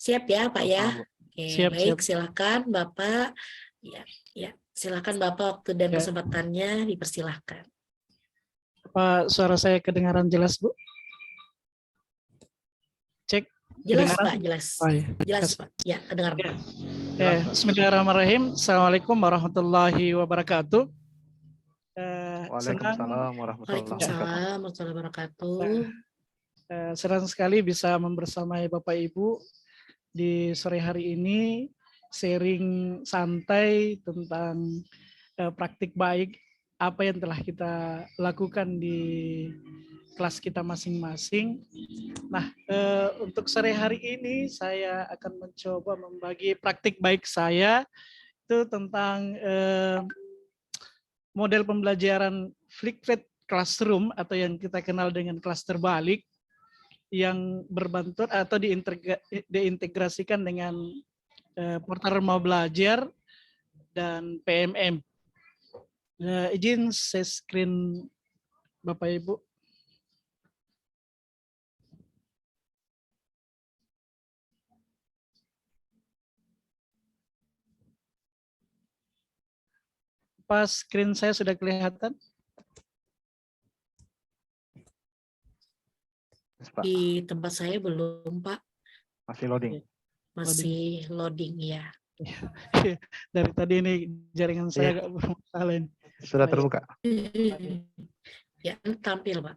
siap ya Pak ya. Oke, Siap, baik, siap. silakan Bapak. Ya, silakan Bapak, waktu dan Ya. kesempatannya dipersilahkan. Pak, suara saya kedengaran jelas, Bu? Cek. Jelas Kedengaran? Pak, jelas. Oh, ya. Jelas Pak. Ya, kedengaran. Ya. Bismillahirrahmanirrahim. Assalamualaikum warahmatullahi wabarakatuh. Waalaikumsalam warahmatullahi wabarakatuh. Senang sekali bisa membersamai Bapak Ibu di sore hari ini, sharing santai tentang praktik baik apa yang telah kita lakukan di kelas kita masing-masing. Nah, untuk sore hari ini saya akan mencoba membagi praktik baik saya itu tentang model pembelajaran flipped classroom atau yang kita kenal dengan kelas terbalik yang berbantu atau diintegrasikan dengan portal rumah belajar dan PMM. Izin share screen Bapak Ibu. Pas screen saya sudah kelihatan? Yes, Pak. Di tempat saya belum, Pak. Masih loading. Masih loading ya. Dari tadi ini jaringan saya agak bermasalah ini. Sudah terbuka. Ya, tampil, Pak.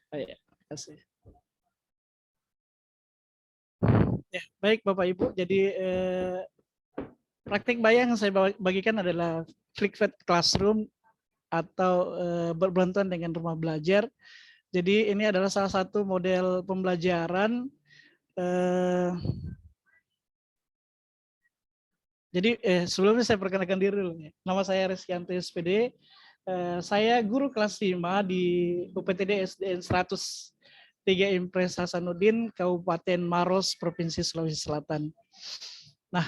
Ya, kasih. Ya, baik Bapak Ibu. Jadi praktik bayang yang saya bagikan adalah Flickfed Classroom atau berbantuan dengan rumah belajar. Jadi ini adalah salah satu model pembelajaran. Jadi sebelumnya saya perkenalkan diri dulu. Nama saya Reskianto SPD. Saya guru kelas 5 di UPTD SDN 103 Impres Hasanuddin, Kabupaten Maros, Provinsi Sulawesi Selatan. Nah,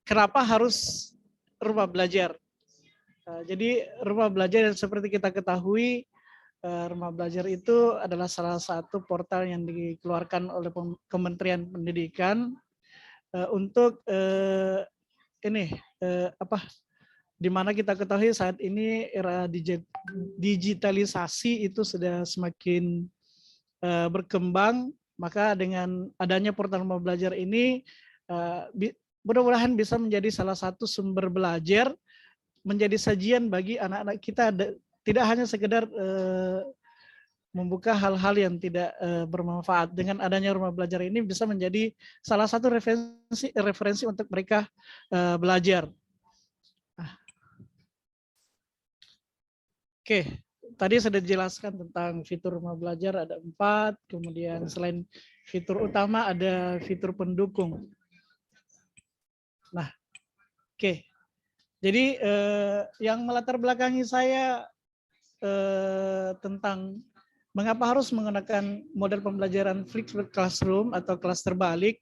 kenapa harus rumah belajar? Jadi rumah belajar yang seperti kita ketahui, rumah belajar itu adalah salah satu portal yang dikeluarkan oleh Kementerian Pendidikan untuk di mana kita ketahui saat ini era digitalisasi itu sudah semakin berkembang, maka dengan adanya portal rumah belajar ini mudah-mudahan bisa menjadi salah satu sumber belajar, menjadi sajian bagi anak-anak kita, tidak hanya sekedar membuka hal-hal yang tidak bermanfaat. Dengan adanya rumah belajar ini bisa menjadi salah satu referensi untuk mereka belajar. Oke, tadi sudah dijelaskan tentang fitur rumah belajar ada 4, kemudian selain fitur utama ada fitur pendukung. Nah, oke. Jadi yang melatar belakangi saya tentang mengapa harus menggunakan model pembelajaran Flickfed Classroom atau kelas terbalik.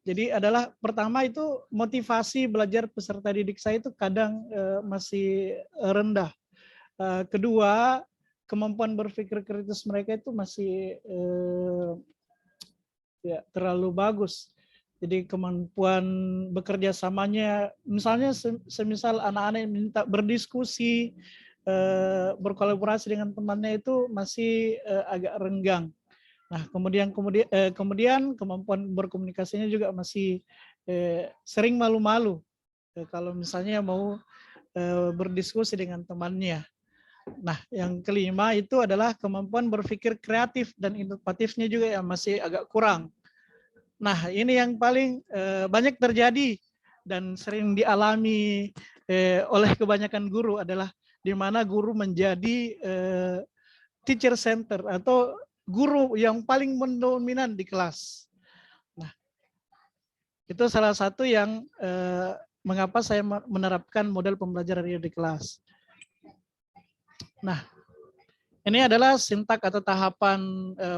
Jadi adalah pertama itu motivasi belajar peserta didik saya itu kadang masih rendah. Kedua, kemampuan berpikir kritis mereka itu masih terlalu bagus. Jadi kemampuan bekerja samanya, misalnya semisal anak-anak yang minta berdiskusi, berkolaborasi dengan temannya itu masih agak renggang. Nah, kemudian kemampuan berkomunikasinya juga masih sering malu-malu kalau misalnya mau berdiskusi dengan temannya. Nah, yang kelima itu adalah kemampuan berpikir kreatif dan inovatifnya juga yang masih agak kurang. Nah, ini yang paling banyak terjadi dan sering dialami oleh kebanyakan guru adalah di mana guru menjadi teacher center atau guru yang paling mendominan di kelas. Nah, itu salah satu yang mengapa saya menerapkan model pembelajaran di kelas. Nah, ini adalah sintak atau tahapan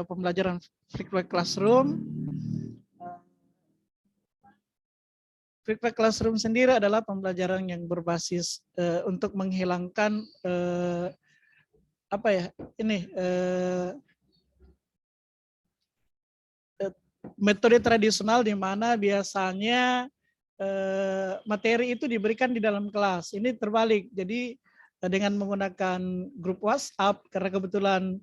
pembelajaran Flickfed Classroom. Flickfed Classroom sendiri adalah pembelajaran yang berbasis untuk menghilangkan metode tradisional di mana biasanya materi itu diberikan di dalam kelas. Ini terbalik. Jadi dengan menggunakan grup WhatsApp, karena kebetulan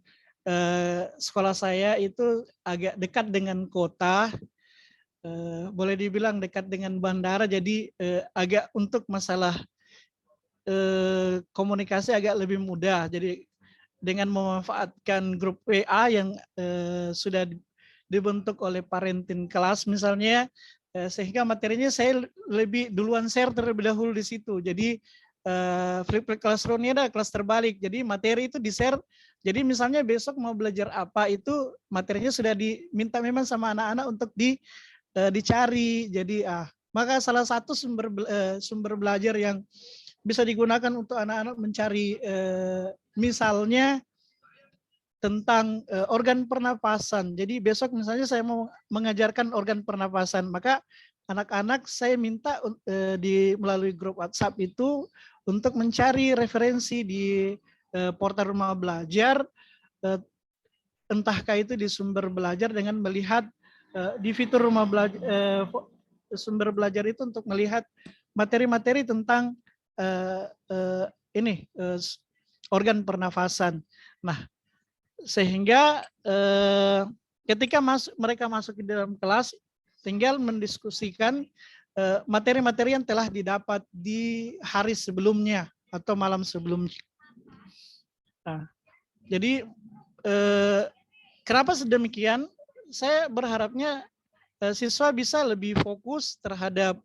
sekolah saya itu agak dekat dengan kota, boleh dibilang dekat dengan bandara, jadi agak untuk masalah komunikasi agak lebih mudah. Jadi dengan memanfaatkan grup WA yang sudah dibentuk oleh parentin kelas misalnya, sehingga materinya saya lebih duluan share terlebih dahulu di situ. Jadi Flickfed Classroom ini ada kelas terbalik. Jadi materi itu di-share. Jadi misalnya besok mau belajar apa itu materinya sudah diminta memang sama anak-anak untuk dicari. Jadi maka salah satu sumber belajar yang bisa digunakan untuk anak-anak mencari misalnya tentang organ pernapasan. Jadi besok misalnya saya mau mengajarkan organ pernapasan, maka anak-anak saya minta melalui grup WhatsApp itu untuk mencari referensi di portal Rumah Belajar, entahkah itu di sumber belajar dengan melihat di fitur Rumah Belajar, sumber belajar itu untuk melihat materi-materi tentang organ pernafasan. Nah, sehingga ketika mereka masuk di dalam kelas, tinggal mendiskusikan materi-materi yang telah didapat di hari sebelumnya atau malam sebelumnya. Nah, jadi kenapa sedemikian? Saya berharapnya siswa bisa lebih fokus terhadap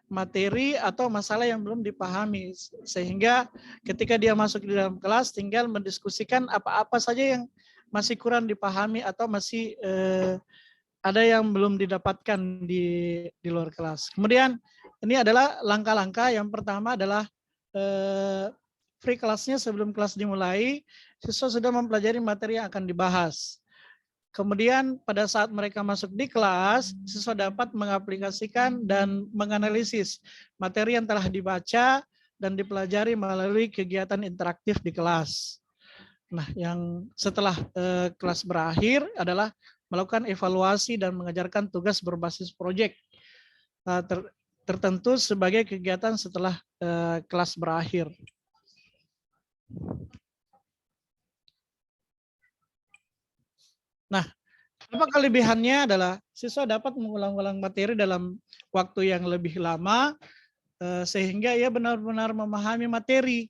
materi atau masalah yang belum dipahami, sehingga ketika dia masuk di dalam kelas tinggal mendiskusikan apa-apa saja yang masih kurang dipahami atau masih ada yang belum didapatkan di luar kelas. Kemudian ini adalah langkah-langkah. Yang pertama adalah free kelasnya sebelum kelas dimulai, siswa sudah mempelajari materi yang akan dibahas. Kemudian pada saat mereka masuk di kelas, siswa dapat mengaplikasikan dan menganalisis materi yang telah dibaca dan dipelajari melalui kegiatan interaktif di kelas. Nah, yang setelah kelas berakhir adalah melakukan evaluasi dan mengajarkan tugas berbasis proyek tertentu sebagai kegiatan setelah kelas berakhir. Nah, apa kelebihannya adalah siswa dapat mengulang-ulang materi dalam waktu yang lebih lama sehingga ia benar-benar memahami materi.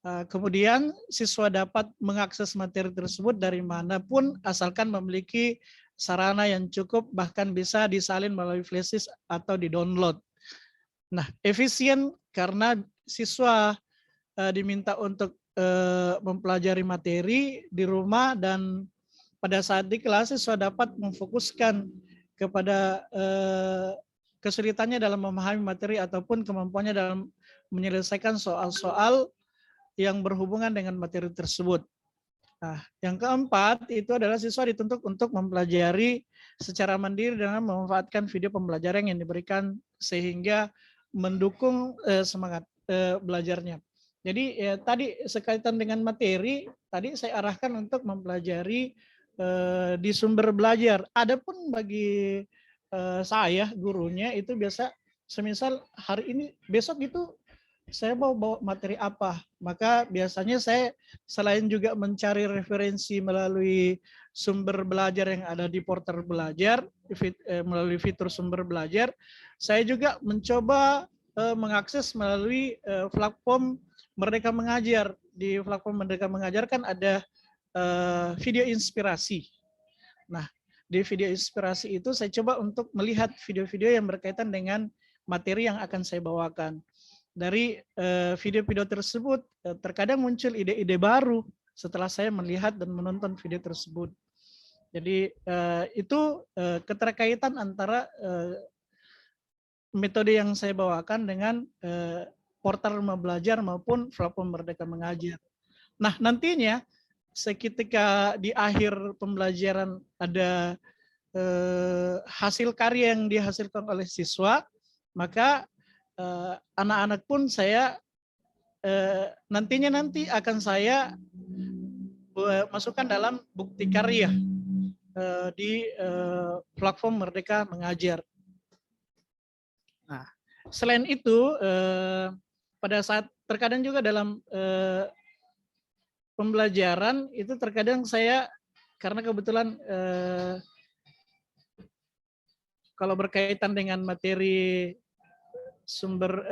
Kemudian siswa dapat mengakses materi tersebut dari manapun asalkan memiliki sarana yang cukup, bahkan bisa disalin melalui flashdisk atau di-download. Nah, efisien karena siswa diminta untuk mempelajari materi di rumah, dan pada saat di kelas siswa dapat memfokuskan kepada kesulitannya dalam memahami materi ataupun kemampuannya dalam menyelesaikan soal-soal yang berhubungan dengan materi tersebut. Nah, yang keempat itu adalah siswa dituntut untuk mempelajari secara mandiri dengan memanfaatkan video pembelajaran yang diberikan sehingga mendukung semangat belajarnya. Jadi tadi sekaitan dengan materi, tadi saya arahkan untuk mempelajari di sumber belajar. Adapun bagi saya gurunya itu biasa semisal hari ini, besok itu saya mau bawa materi apa, maka biasanya saya selain juga mencari referensi melalui sumber belajar yang ada di portal belajar, melalui fitur sumber belajar, saya juga mencoba mengakses melalui platform Merdeka Mengajar. Di platform Merdeka Mengajar kan ada video inspirasi. Nah, di video inspirasi itu saya coba untuk melihat video-video yang berkaitan dengan materi yang akan saya bawakan. Dari video-video tersebut terkadang muncul ide-ide baru setelah saya melihat dan menonton video tersebut. Jadi itu keterkaitan antara metode yang saya bawakan dengan portal Rumah Belajar maupun platform Merdeka Mengajar. Nah, nantinya seketika di akhir pembelajaran ada hasil karya yang dihasilkan oleh siswa, maka anak-anak pun saya nanti akan saya masukkan dalam bukti karya di platform Merdeka Mengajar. Nah, selain itu pada saat terkadang juga dalam pembelajaran itu terkadang saya, karena kebetulan kalau berkaitan dengan materi sumber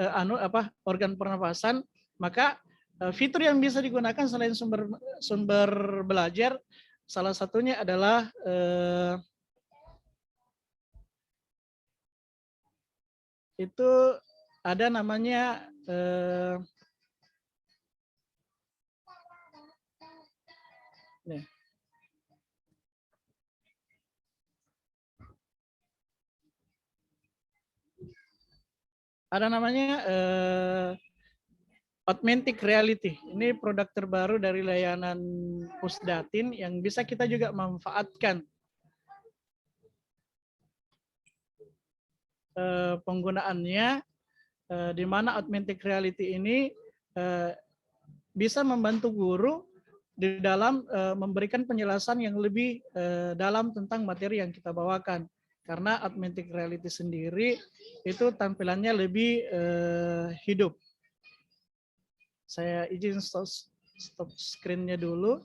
organ pernafasan, maka fitur yang bisa digunakan selain sumber belajar, salah satunya adalah itu ada namanya nih. Ada namanya Augmented Reality. Ini produk terbaru dari layanan Pusdatin yang bisa kita juga manfaatkan penggunaannya, di mana Augmented Reality ini bisa membantu guru di dalam memberikan penjelasan yang lebih dalam tentang materi yang kita bawakan. Karena Augmented Reality sendiri itu tampilannya lebih hidup. Saya izin stop screen-nya dulu.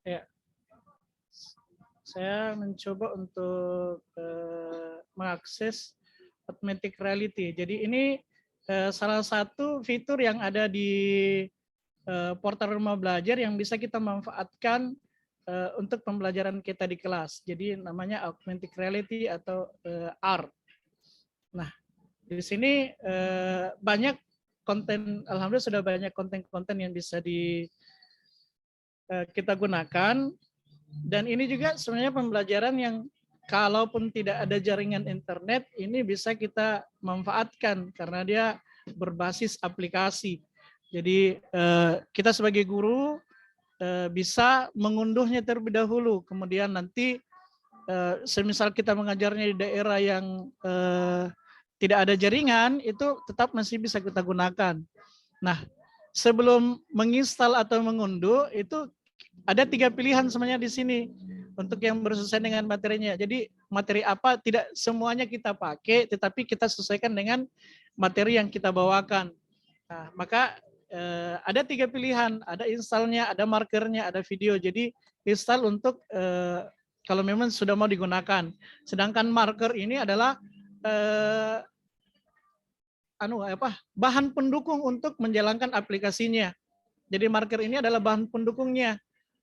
Ya, saya mencoba untuk mengakses Augmented Reality. Jadi ini salah satu fitur yang ada di portal Rumah Belajar yang bisa kita manfaatkan untuk pembelajaran kita di kelas. Jadi namanya Augmented Reality atau AR. Nah, di sini banyak konten, alhamdulillah sudah banyak konten-konten yang bisa kita gunakan, dan ini juga sebenarnya pembelajaran yang kalaupun tidak ada jaringan internet ini bisa kita manfaatkan karena dia berbasis aplikasi. Jadi kita sebagai guru bisa mengunduhnya terlebih dahulu, kemudian nanti semisal kita mengajarnya di daerah yang tidak ada jaringan, itu tetap masih bisa kita gunakan. Nah, sebelum menginstal atau mengunduh itu ada 3 pilihan sebenarnya di sini untuk yang bersesuaian dengan materinya. Jadi materi apa tidak semuanya kita pakai, tetapi kita sesuaikan dengan materi yang kita bawakan. Nah, maka ada 3 pilihan, ada installnya, ada markernya, ada video. Jadi install untuk kalau memang sudah mau digunakan. Sedangkan marker ini adalah bahan pendukung untuk menjalankan aplikasinya. Jadi marker ini adalah bahan pendukungnya.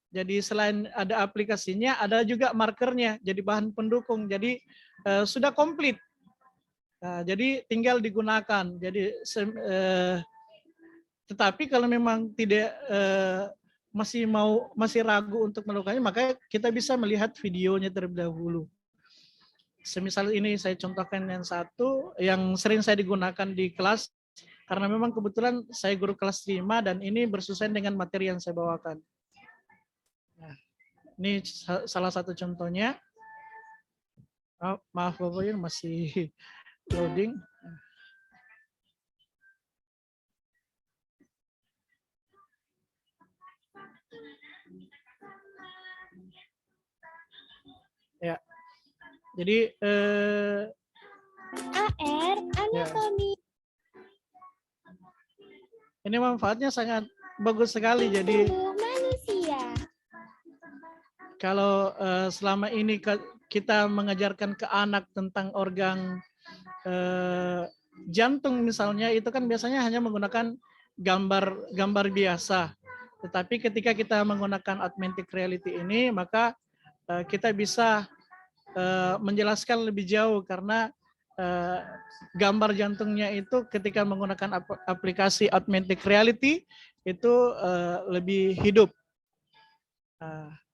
Jadi selain ada aplikasinya, ada juga markernya. Jadi bahan pendukung. Jadi sudah komplit. Jadi tinggal digunakan. Jadi tetapi kalau memang tidak masih ragu untuk melakukannya, maka kita bisa melihat videonya terlebih dahulu. Semisal ini saya contohkan yang satu yang sering saya digunakan di kelas karena memang kebetulan saya guru kelas 5 dan ini bersesuaian dengan materi yang saya bawakan. Nah, ini salah satu contohnya. Oh, maaf Bapak Yun, masih loading. Ya, jadi anatomi. Ya. Ini manfaatnya sangat bagus sekali. Jadi manusia. Kalau selama ini kita mengajarkan ke anak tentang organ jantung misalnya, itu kan biasanya hanya menggunakan gambar biasa. Tetapi ketika kita menggunakan Augmented Reality ini, maka kita bisa menjelaskan lebih jauh karena gambar jantungnya itu ketika menggunakan aplikasi Augmented Reality itu lebih hidup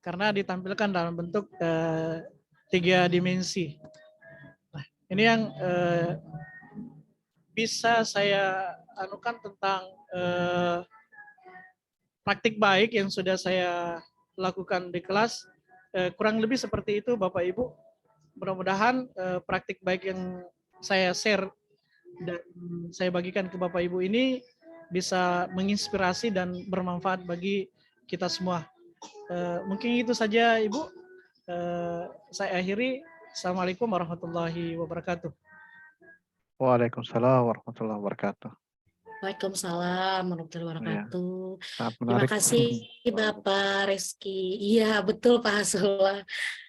karena ditampilkan dalam bentuk 3 dimensi. Nah, ini yang bisa saya anukan tentang praktik baik yang sudah saya lakukan di kelas. Kurang lebih seperti itu Bapak Ibu. Mudah-mudahan praktik baik yang saya share dan saya bagikan ke Bapak Ibu ini bisa menginspirasi dan bermanfaat bagi kita semua. Mungkin itu saja Ibu. Saya akhiri. Assalamualaikum warahmatullahi wabarakatuh. Waalaikumsalam warahmatullahi wabarakatuh. Waalaikumsalam warahmatullahi wabarakatuh. Terima kasih Bapak Reski. Iya betul Pak Hasula.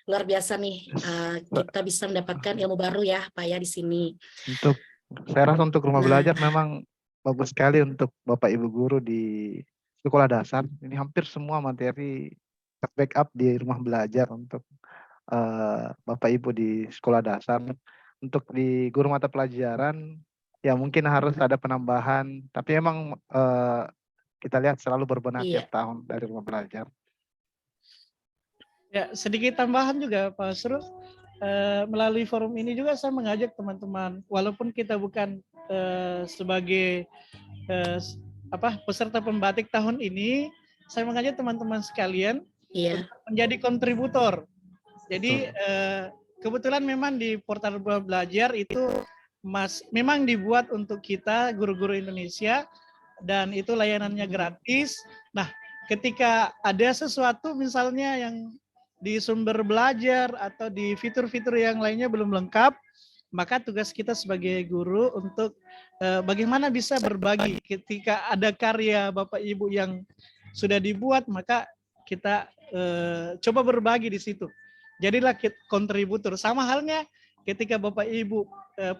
Luar biasa nih. Kita bisa mendapatkan ilmu baru ya Pak ya di sini. Saya rasa untuk rumah belajar memang bagus sekali untuk Bapak Ibu guru di sekolah dasar, ini hampir semua materi backup di rumah belajar untuk Bapak Ibu di sekolah dasar. Untuk di guru mata pelajaran, ya mungkin harus ada penambahan, tapi emang kita lihat selalu berbenah Iya. tiap tahun dari rumah belajar. Ya, sedikit tambahan juga Pak Asrul. Melalui forum ini juga saya mengajak teman-teman, walaupun kita bukan sebagai peserta pembatik tahun ini, saya mengajak teman-teman sekalian Iya. untuk menjadi kontributor. Jadi kebetulan memang di portal belajar itu memang dibuat untuk kita guru-guru Indonesia dan itu layanannya gratis. Nah, ketika ada sesuatu misalnya yang di sumber belajar atau di fitur-fitur yang lainnya belum lengkap, maka tugas kita sebagai guru untuk bagaimana bisa berbagi. Ketika ada karya Bapak Ibu yang sudah dibuat, maka kita coba berbagi di situ. Jadilah kontributor. Sama halnya ketika Bapak Ibu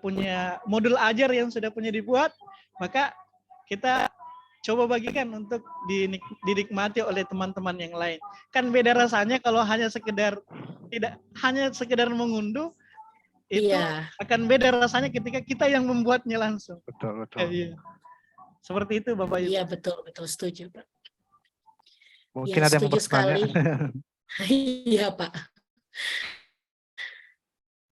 punya modul ajar yang sudah punya dibuat, maka kita coba bagikan untuk dinikmati oleh teman-teman yang lain. Kan beda rasanya kalau hanya sekedar mengunduh, itu Iya. akan beda rasanya ketika kita yang membuatnya langsung. Betul. Iya. Seperti itu Bapak Ibu. Iya, betul setuju, Pak. Mungkin Ya, ada yang mau setuju bertanya. sekali. Iya, Pak.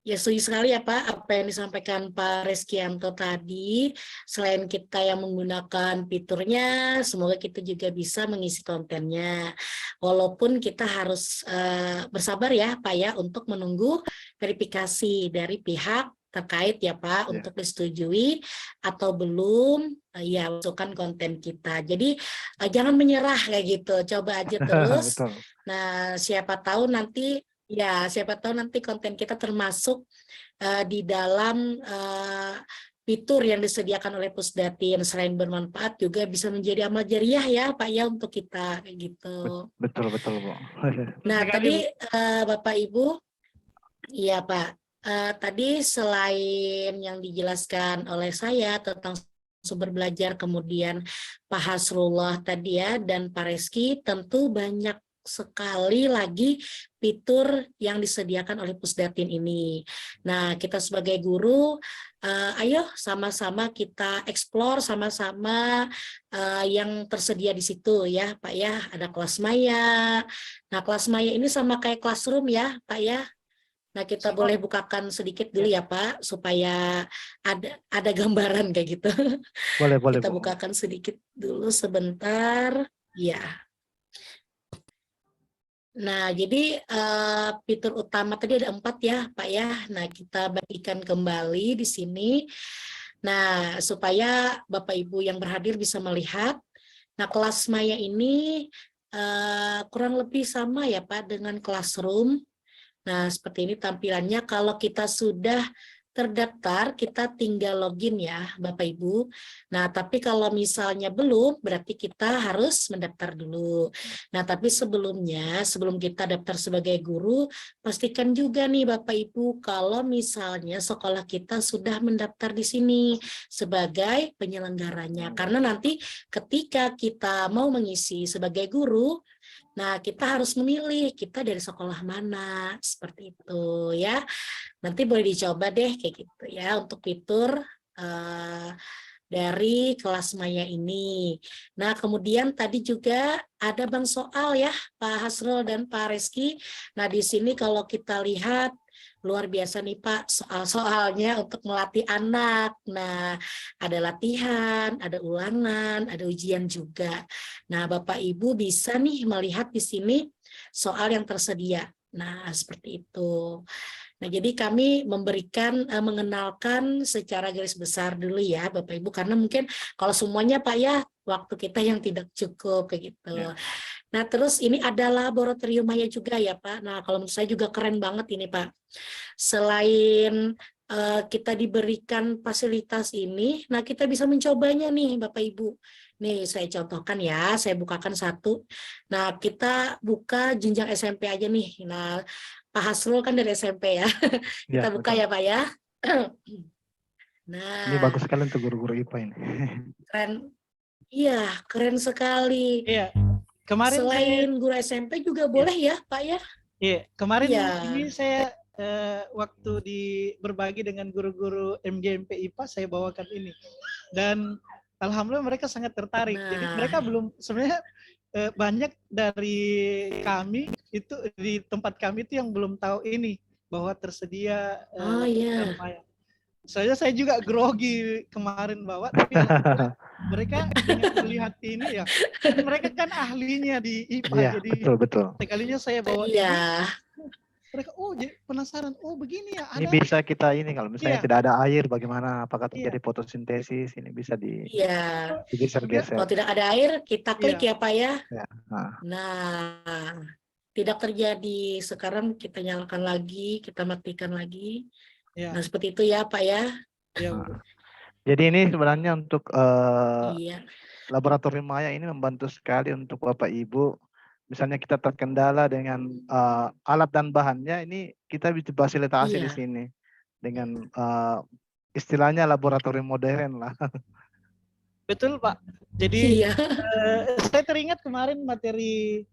Ya, setuju sekali ya Pak, apa yang disampaikan Pak Reskianto tadi. Selain kita yang menggunakan fiturnya, semoga kita juga bisa mengisi kontennya. Walaupun kita harus bersabar ya Pak ya, untuk menunggu verifikasi dari pihak terkait ya Pak, untuk disetujui atau belum ya masukkan konten kita. Jadi jangan menyerah kayak gitu, coba aja terus. Betul. Nah, siapa tahu nanti konten kita termasuk di dalam fitur yang disediakan oleh Pusdatin. Selain bermanfaat juga bisa menjadi amal jariah ya Pak ya untuk kita kayak gitu. Betul Bu. Nah tadi Bapak Ibu, iya Pak, tadi selain yang dijelaskan oleh saya tentang sumber belajar, kemudian Pak Hasrullah tadi ya, dan Pak Reski, tentu banyak sekali lagi fitur yang disediakan oleh Pusdatin ini. Nah, kita sebagai guru, ayo sama-sama kita explore sama-sama yang tersedia di situ ya, Pak ya. Ada kelas maya. Nah, kelas maya ini sama kayak classroom ya, Pak ya. Nah, kita boleh bukakan sedikit dulu ya, Pak, supaya ada gambaran kayak gitu. Boleh Kita Bu. bukakan sedikit dulu sebentar. Ya. Nah, jadi fitur utama tadi ada 4 ya, Pak ya. Nah, kita bagikan kembali di sini. Nah, supaya Bapak Ibu yang berhadir bisa melihat. Nah, kelas maya ini kurang lebih sama ya, Pak, dengan classroom. Nah, seperti ini tampilannya. Kalau kita sudah terdaftar, kita tinggal login ya, Bapak Ibu. Nah, tapi kalau misalnya belum, berarti kita harus mendaftar dulu. Nah, tapi sebelumnya, sebelum kita daftar sebagai guru, pastikan juga nih Bapak Ibu, kalau misalnya sekolah kita sudah mendaftar di sini sebagai penyelenggaranya. Karena nanti ketika kita mau mengisi sebagai guru, nah, kita harus memilih kita dari sekolah mana, seperti itu ya. Nanti boleh dicoba deh kayak gitu ya untuk fitur dari kelas maya ini. Nah, kemudian tadi juga ada bank soal ya, Pak Hasrul dan Pak Reski. Nah, di sini kalau kita lihat luar biasa nih Pak, soal-soalnya untuk melatih anak. Nah, ada latihan, ada ulangan, ada ujian juga. Nah, Bapak Ibu bisa nih melihat di sini soal yang tersedia. Nah, seperti itu. Nah, jadi kami mengenalkan secara garis besar dulu ya Bapak Ibu, karena mungkin kalau semuanya Pak ya, waktu kita yang tidak cukup kayak gitu. Ya. Nah, terus ini ada laboratorium maya juga ya Pak. Nah, kalau menurut saya juga keren banget ini Pak. Selain kita diberikan fasilitas ini, nah kita bisa mencobanya nih Bapak Ibu. Nih saya contohkan ya, saya bukakan satu. Nah, kita buka jenjang SMP aja nih. Nah, Pak Hasrul kan dari SMP ya. Kita buka ya Pak ya. Nah, ini bagus sekali untuk guru-guru IPA ini. Iya, keren sekali. Iya, kemarin saya Selain guru SMP juga Iya. boleh ya, Pak ya? Iya, kemarin Iya. ini saya waktu berbagi dengan guru-guru MGMP IPA saya bawakan ini, dan alhamdulillah mereka sangat tertarik. Jadi mereka Nah, belum sebenarnya banyak dari kami itu di tempat kami itu yang belum tahu ini bahwa tersedia oh Dr. iya. Maya. Saya juga grogi kemarin bawa, tapi alhamdulillah mereka dengan melihat ini ya, kan mereka kan ahlinya di IPA, Iya, jadi betul. sekalinya saya bawa Iya. ini, mereka jadi penasaran, oh begini ya Ini ada. bisa kita ini kalau misalnya Iya, tidak ada air, bagaimana apakah iya, terjadi fotosintesis, ini bisa Iya. kemudian digeser-geser. Kalau tidak ada air, kita klik iya, ya, Pak ya. Ya. Nah, Nah, tidak terjadi. Sekarang kita nyalakan lagi, kita matikan lagi. iya, Nah, seperti itu ya, Pak ya. iya, nah. Bu. Jadi ini sebenarnya untuk Iya. laboratorium Maya ini membantu sekali untuk Bapak Ibu. Misalnya kita terkendala dengan alat dan bahannya, ini kita bisa fasilitasi di Iya. sini dengan istilahnya laboratorium modern lah. Betul Pak. Jadi Iya. saya teringat kemarin materi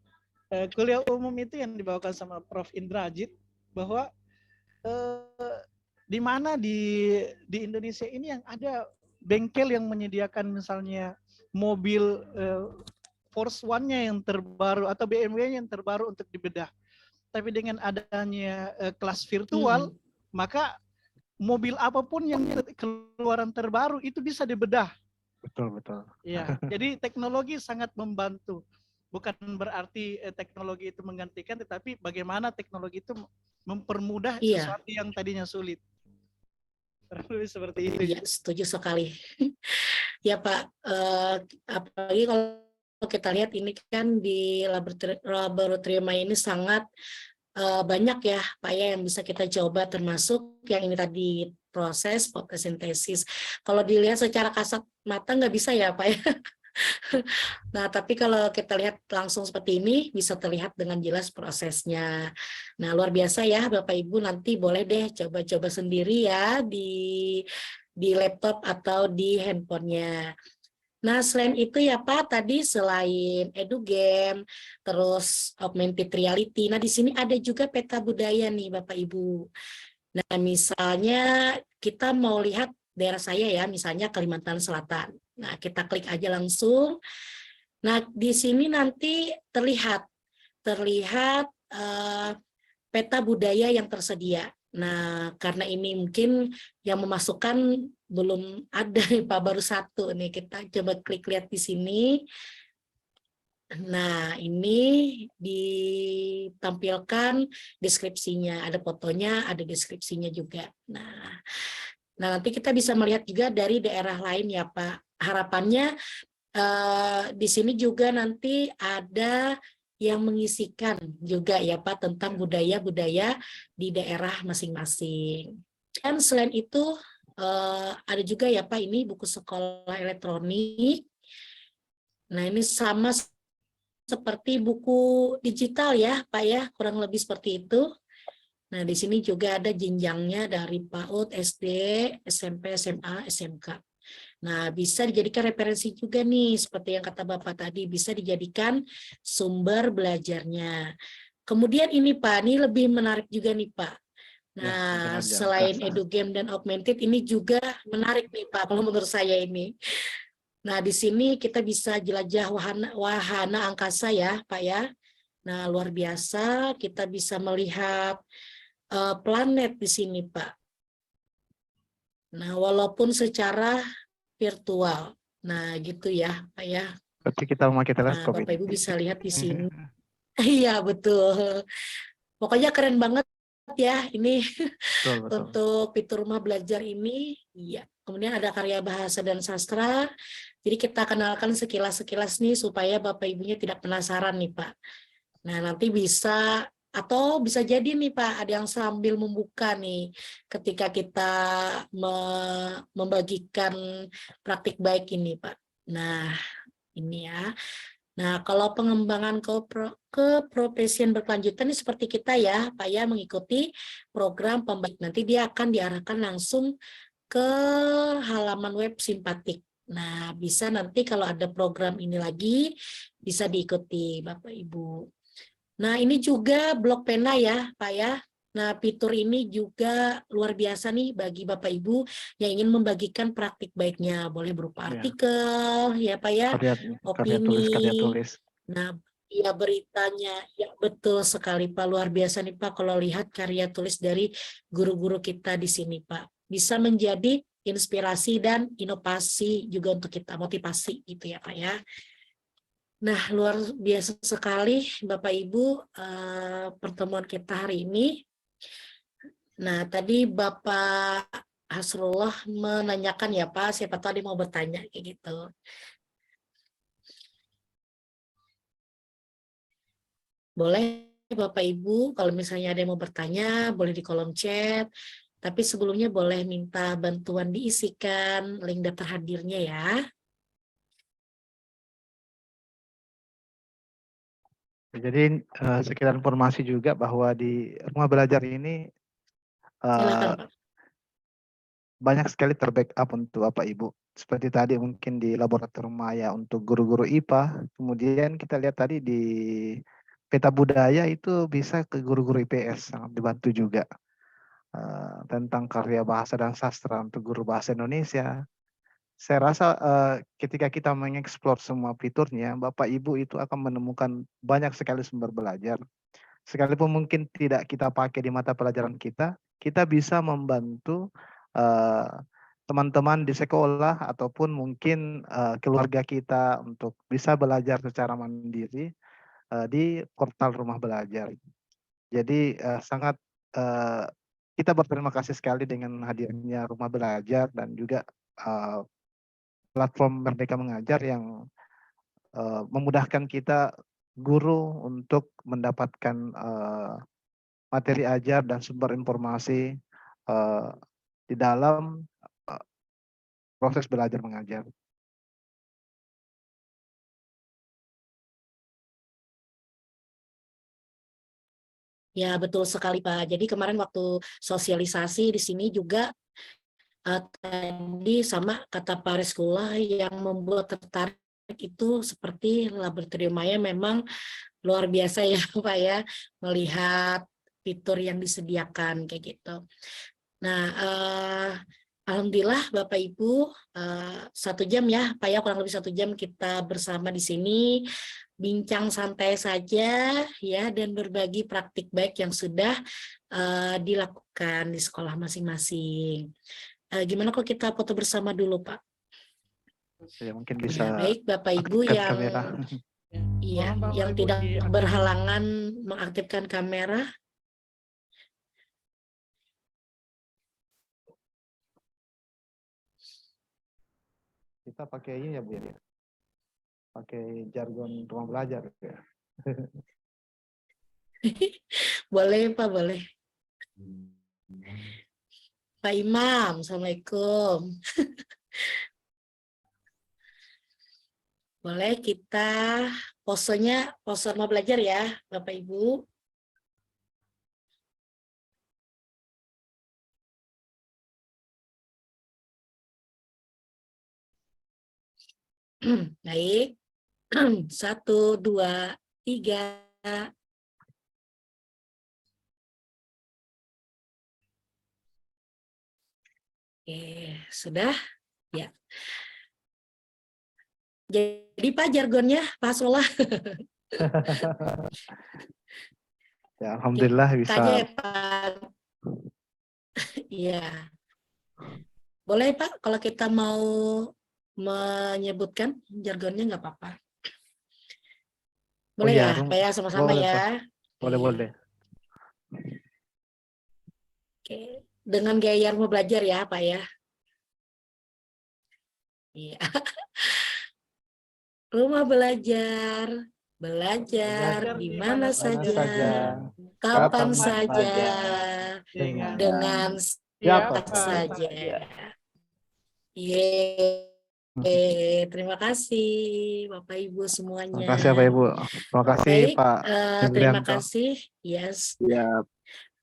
kuliah umum itu yang dibawakan sama Prof. Indrajit, bahwa di mana di Indonesia ini yang ada bengkel yang menyediakan misalnya mobil Force One-nya yang terbaru atau BMW-nya yang terbaru untuk dibedah. Tapi dengan adanya kelas virtual, maka mobil apapun yang keluaran terbaru itu bisa dibedah. Betul, betul. Ya, jadi teknologi sangat membantu. Bukan berarti teknologi itu menggantikan, tetapi bagaimana teknologi itu mempermudah Iya. sesuatu yang tadinya sulit. Lebih seperti itu. Iya, setuju sekali. Ya Pak, apalagi kalau kita lihat ini kan di laboratorium ini sangat banyak ya Pak ya yang bisa kita coba, termasuk yang ini tadi proses fotosintesis. Kalau dilihat secara kasat mata nggak bisa ya Pak ya. Nah, tapi kalau kita lihat langsung seperti ini, bisa terlihat dengan jelas prosesnya. Nah, luar biasa ya Bapak Ibu, nanti boleh deh coba-coba sendiri ya di laptop atau di handphonenya. Nah, selain itu ya Pak, tadi selain edugame, terus augmented reality, nah di sini ada juga peta budaya nih Bapak Ibu. Nah, misalnya kita mau lihat daerah saya ya, misalnya Kalimantan Selatan. Nah, kita klik aja langsung. Nah, di sini nanti terlihat peta budaya yang tersedia. Nah, karena ini mungkin yang memasukkan belum ada Pak, baru satu nih. Kita coba klik lihat di sini. Nah, ini ditampilkan deskripsinya, ada fotonya, ada deskripsinya juga. Nah, nanti kita bisa melihat juga dari daerah lain ya Pak. Harapannya di sini juga nanti ada yang mengisikan juga ya Pak tentang budaya-budaya di daerah masing-masing. Dan selain itu ada juga ya Pak ini buku sekolah elektronik. Nah, ini sama seperti buku digital ya Pak ya, kurang lebih seperti itu. Nah, di sini juga ada jenjangnya dari PAUD, SD, SMP, SMA, SMK. Nah, bisa dijadikan referensi juga nih, seperti yang kata Bapak tadi, bisa dijadikan sumber belajarnya. Kemudian ini Pak, ini lebih menarik juga nih Pak. Nah, selain edugame dan augmented, ini juga menarik nih Pak, kalau menurut saya ini. Nah, di sini kita bisa jelajah wahana angkasa ya Pak ya. Nah, luar biasa, kita bisa melihat planet di sini Pak. Nah, walaupun secara virtual. Nah, gitu ya, Pak ya. Berarti kita memakai Nah, teleskop Bapak ini. Ibu bisa lihat di sini. Iya, betul. Pokoknya keren banget ya ini Betul, betul. untuk fitur rumah belajar ini. Iya. Kemudian ada karya bahasa dan sastra. Jadi kita kenalkan sekilas-sekilas nih supaya Bapak Ibunya tidak penasaran nih, Pak. Nah, nanti bisa atau bisa jadi nih Pak, ada yang sambil membuka nih ketika kita membagikan praktik baik ini Pak. Nah, ini ya. Nah, kalau pengembangan keprofesian berkelanjutan ini seperti kita ya, Pak ya, mengikuti program pembaik. Nanti dia akan diarahkan langsung ke halaman web Simpatik. Nah, bisa nanti kalau ada program ini lagi, bisa diikuti Bapak Ibu. Nah, ini juga blok pena ya, Pak ya. Nah, fitur ini juga luar biasa nih bagi Bapak Ibu yang ingin membagikan praktik baiknya. Boleh berupa Ya, artikel, ya Pak ya, karya opini. tulis. Nah, ya beritanya, ya betul sekali Pak. Luar biasa nih Pak kalau lihat karya tulis dari guru-guru kita di sini Pak. Bisa menjadi inspirasi dan inovasi juga untuk kita, motivasi gitu ya Pak ya. Nah, luar biasa sekali Bapak Ibu pertemuan kita hari ini. Nah, tadi Bapak Hasrullah menanyakan ya Pak, siapa tahu dia mau bertanya kayak gitu. Boleh Bapak Ibu, kalau misalnya ada yang mau bertanya, boleh di kolom chat. Tapi sebelumnya boleh minta bantuan diisikan link daftar hadirnya ya. Jadi sekedar informasi juga bahwa di rumah belajar ini Silakan Pak. banyak sekali terbackup untuk Bapak Ibu. Seperti tadi mungkin di laboratorium maya untuk guru-guru IPA. Kemudian kita lihat tadi di peta budaya itu bisa ke guru-guru IPS, sangat dibantu juga. Tentang karya bahasa dan sastra untuk guru bahasa Indonesia. Saya rasa ketika kita mengeksplor semua fiturnya, Bapak Ibu itu akan menemukan banyak sekali sumber belajar. Sekalipun mungkin tidak kita pakai di mata pelajaran kita bisa membantu teman-teman di sekolah ataupun mungkin keluarga kita untuk bisa belajar secara mandiri di portal rumah belajar. Jadi sangat kita berterima kasih sekali dengan hadirnya rumah belajar dan juga platform Merdeka Mengajar yang memudahkan kita guru untuk mendapatkan materi ajar dan sumber informasi di dalam proses belajar mengajar. Ya betul sekali Pak. Jadi kemarin waktu sosialisasi di sini juga tadi sama kata Pak Rizkullah yang membuat tertarik itu seperti laboratorium maya memang luar biasa ya Pak ya, melihat fitur yang disediakan kayak gitu. Nah, alhamdulillah Bapak Ibu 1 jam ya Pak ya, kurang lebih 1 jam kita bersama di sini bincang santai saja ya dan berbagi praktik baik yang sudah dilakukan di sekolah masing-masing. Gimana kalau kita foto bersama dulu Pak? Ya, mungkin Ya, bisa baik Bapak Ibu aktifkan yang kamera. iya, Mohon Bapak yang Ibu tidak diaktifkan. berhalangan mengaktifkan kamera. Kita pakai ini ya Bu ya. Pakai jargon ruang belajar ya. Boleh Pak, boleh. Pak Imam, Assalamualaikum. Boleh kita posenya, pose mau belajar ya Bapak Ibu. Baik. 1, 2, 3. Oke, sudah? Ya. Jadi Pak jargonnya Pak Solah. Ya, alhamdulillah bisa. Tanya ya Pak. Iya. Boleh Pak kalau kita mau menyebutkan jargonnya nggak apa-apa. Boleh iya, ya Pak ya, sama-sama boleh, ya. boleh. Oke. Dengan gaya mau belajar ya Pak ya. Iya. Rumah belajar, belajar di mana saja, kapan saja, dengan siapa saja. Terima kasih Bapak Ibu semuanya. Terima kasih Bapak Ibu. Terima kasih Baik, Pak terima Febrianto. kasih. Yes. Ya,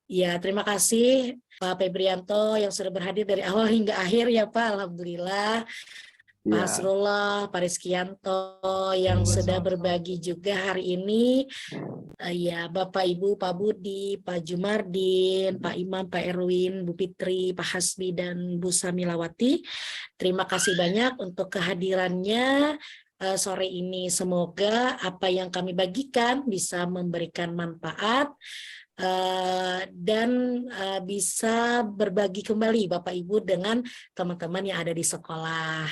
Ya, terima kasih Pak Febrianto yang sudah berhadir dari awal hingga akhir ya Pak. Alhamdulillah. Pak Ya, Hasrullah, Pak Rizkianto yang sudah berbagi juga hari ini. Ya, Bapak Ibu, Pak Budi, Pak Jumardin, Pak Imam, Pak Erwin, Bu Fitri, Pak Hasbi, dan Bu Samilawati. Terima kasih banyak untuk kehadirannya sore ini. Semoga apa yang kami bagikan bisa memberikan manfaat dan bisa berbagi kembali Bapak Ibu dengan teman-teman yang ada di sekolah.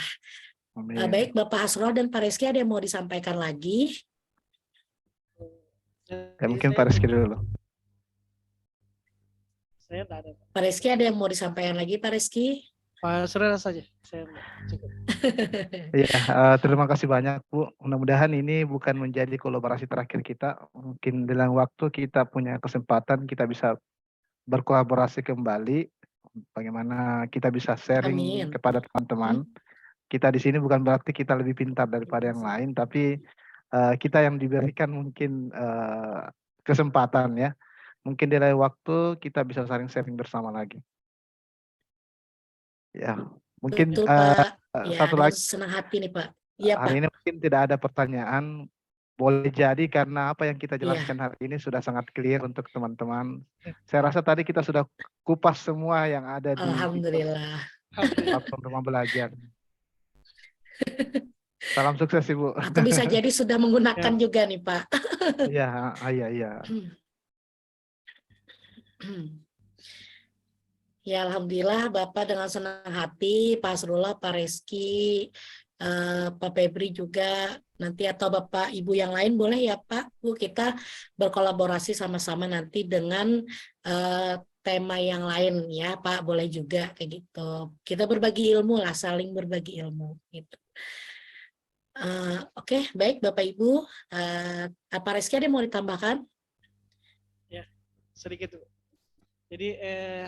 amin. Baik, Bapak Hasrul dan Pak Rizky, ada yang mau disampaikan lagi? Ya, mungkin Pak Rizky dulu. Saya tidak ada. Pak Rizky, ada yang mau disampaikan lagi, Pak Rizky? Pak Surya saja. Saya cukup. Ya, terima kasih banyak Bu. Mudah-mudahan ini bukan menjadi kolaborasi terakhir kita. Mungkin dalam waktu kita punya kesempatan kita bisa berkolaborasi kembali. Bagaimana kita bisa sharing Amin. kepada teman-teman. Kita di sini bukan berarti kita lebih pintar daripada yang lain, tapi kita yang diberikan mungkin kesempatan ya. Mungkin di lain waktu kita bisa saling sharing bersama lagi. Ya, mungkin Betul, Pak. Ya, satu dengan lagi. senang hati nih, Pak. Iya, Pak. Hari ini mungkin tidak ada pertanyaan. Boleh jadi karena apa yang kita jelaskan hari ini sudah sangat clear untuk teman-teman. Saya rasa tadi kita sudah kupas semua yang ada di Alhamdulillah. platform rumah belajar. Salam sukses Ibu. Atau bisa jadi sudah menggunakan juga nih, Pak. Iya, iya. Ya, Alhamdulillah Bapak dengan senang hati, Pak Hasrullah, Pak Rizky, Pak Febri juga nanti, atau Bapak Ibu yang lain boleh ya Pak, Bu, kita berkolaborasi sama-sama nanti dengan tema yang lain ya Pak, boleh juga kayak gitu. Kita berbagi ilmu lah, saling berbagi ilmu gitu. Oke, baik Bapak Ibu, Pak Rizky ada yang mau ditambahkan? Ya, sedikit Bu. Jadi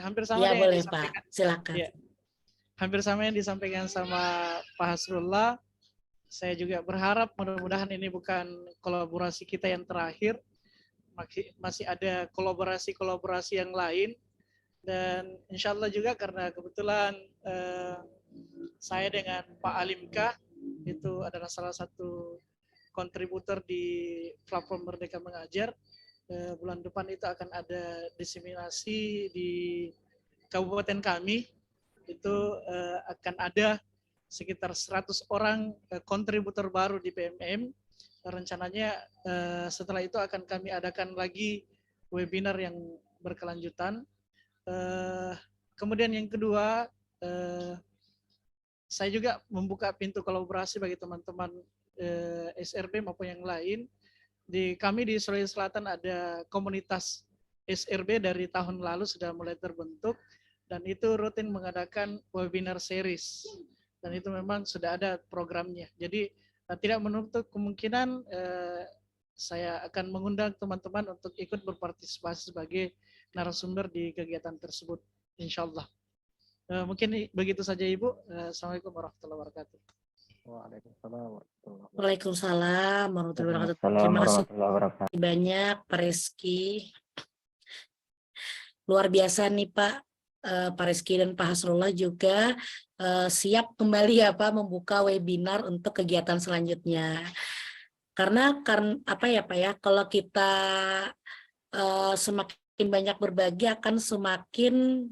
hampir sama Ya, dengan boleh yang disampaikan. Pak, silakan. Ya, hampir sama yang disampaikan sama Pak Hasrullah. Saya juga berharap mudah-mudahan ini bukan kolaborasi kita yang terakhir. Masih ada kolaborasi-kolaborasi yang lain. Dan insya Allah juga karena kebetulan saya dengan Pak Alimkah itu adalah salah satu kontributor di platform Merdeka Mengajar. Bulan depan itu akan ada diseminasi di kabupaten kami. Itu akan ada sekitar 100 orang kontributor baru di PMM. Rencananya setelah itu akan kami adakan lagi webinar yang berkelanjutan. Kemudian yang kedua, saya juga membuka pintu kolaborasi bagi teman-teman SRB maupun yang lain. Kami di Sulawesi Selatan ada komunitas SRB dari tahun lalu sudah mulai terbentuk, dan itu rutin mengadakan webinar series, dan itu memang sudah ada programnya. Jadi tidak menutup kemungkinan saya akan mengundang teman-teman untuk ikut berpartisipasi sebagai narasumber di kegiatan tersebut, insya Allah. Mungkin begitu saja Ibu. Assalamualaikum warahmatullahi wabarakatuh. Waalaikumsalam warahmatullahi wabarakatuh. Terima kasih banyak Pak Rizky. Luar biasa nih Pak. Pak Rizky dan Pak Hasrullah juga siap kembali ya Pak membuka webinar untuk kegiatan selanjutnya. Karena apa ya Pak ya, kalau kita semakin banyak berbagi akan semakin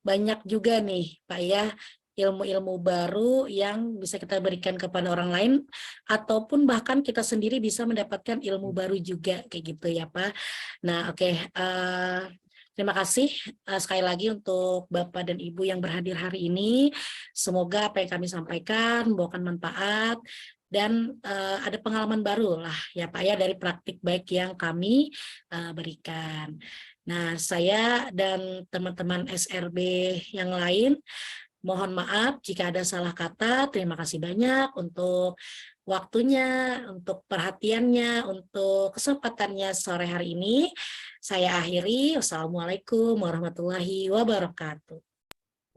banyak juga nih Pak ya ilmu-ilmu baru yang bisa kita berikan kepada orang lain, ataupun bahkan kita sendiri bisa mendapatkan ilmu baru juga kayak gitu ya Pak. Nah oke. Terima kasih sekali lagi untuk Bapak dan Ibu yang berhadir hari ini. Semoga apa yang kami sampaikan membawakan manfaat dan ada pengalaman baru lah ya Pak ya dari praktik baik yang kami berikan. Nah, saya dan teman-teman SRB yang lain mohon maaf jika ada salah kata. Terima kasih banyak untuk waktunya, untuk perhatiannya, untuk kesempatannya sore hari ini. Saya akhiri. Wassalamualaikum warahmatullahi wabarakatuh.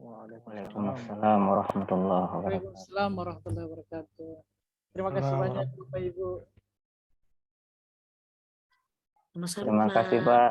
Waalaikumsalam warahmatullahi wabarakatuh. Waalaikumsalam warahmatullahi wabarakatuh. Terima kasih banyak Bapak Ibu. Terima kasih Pak.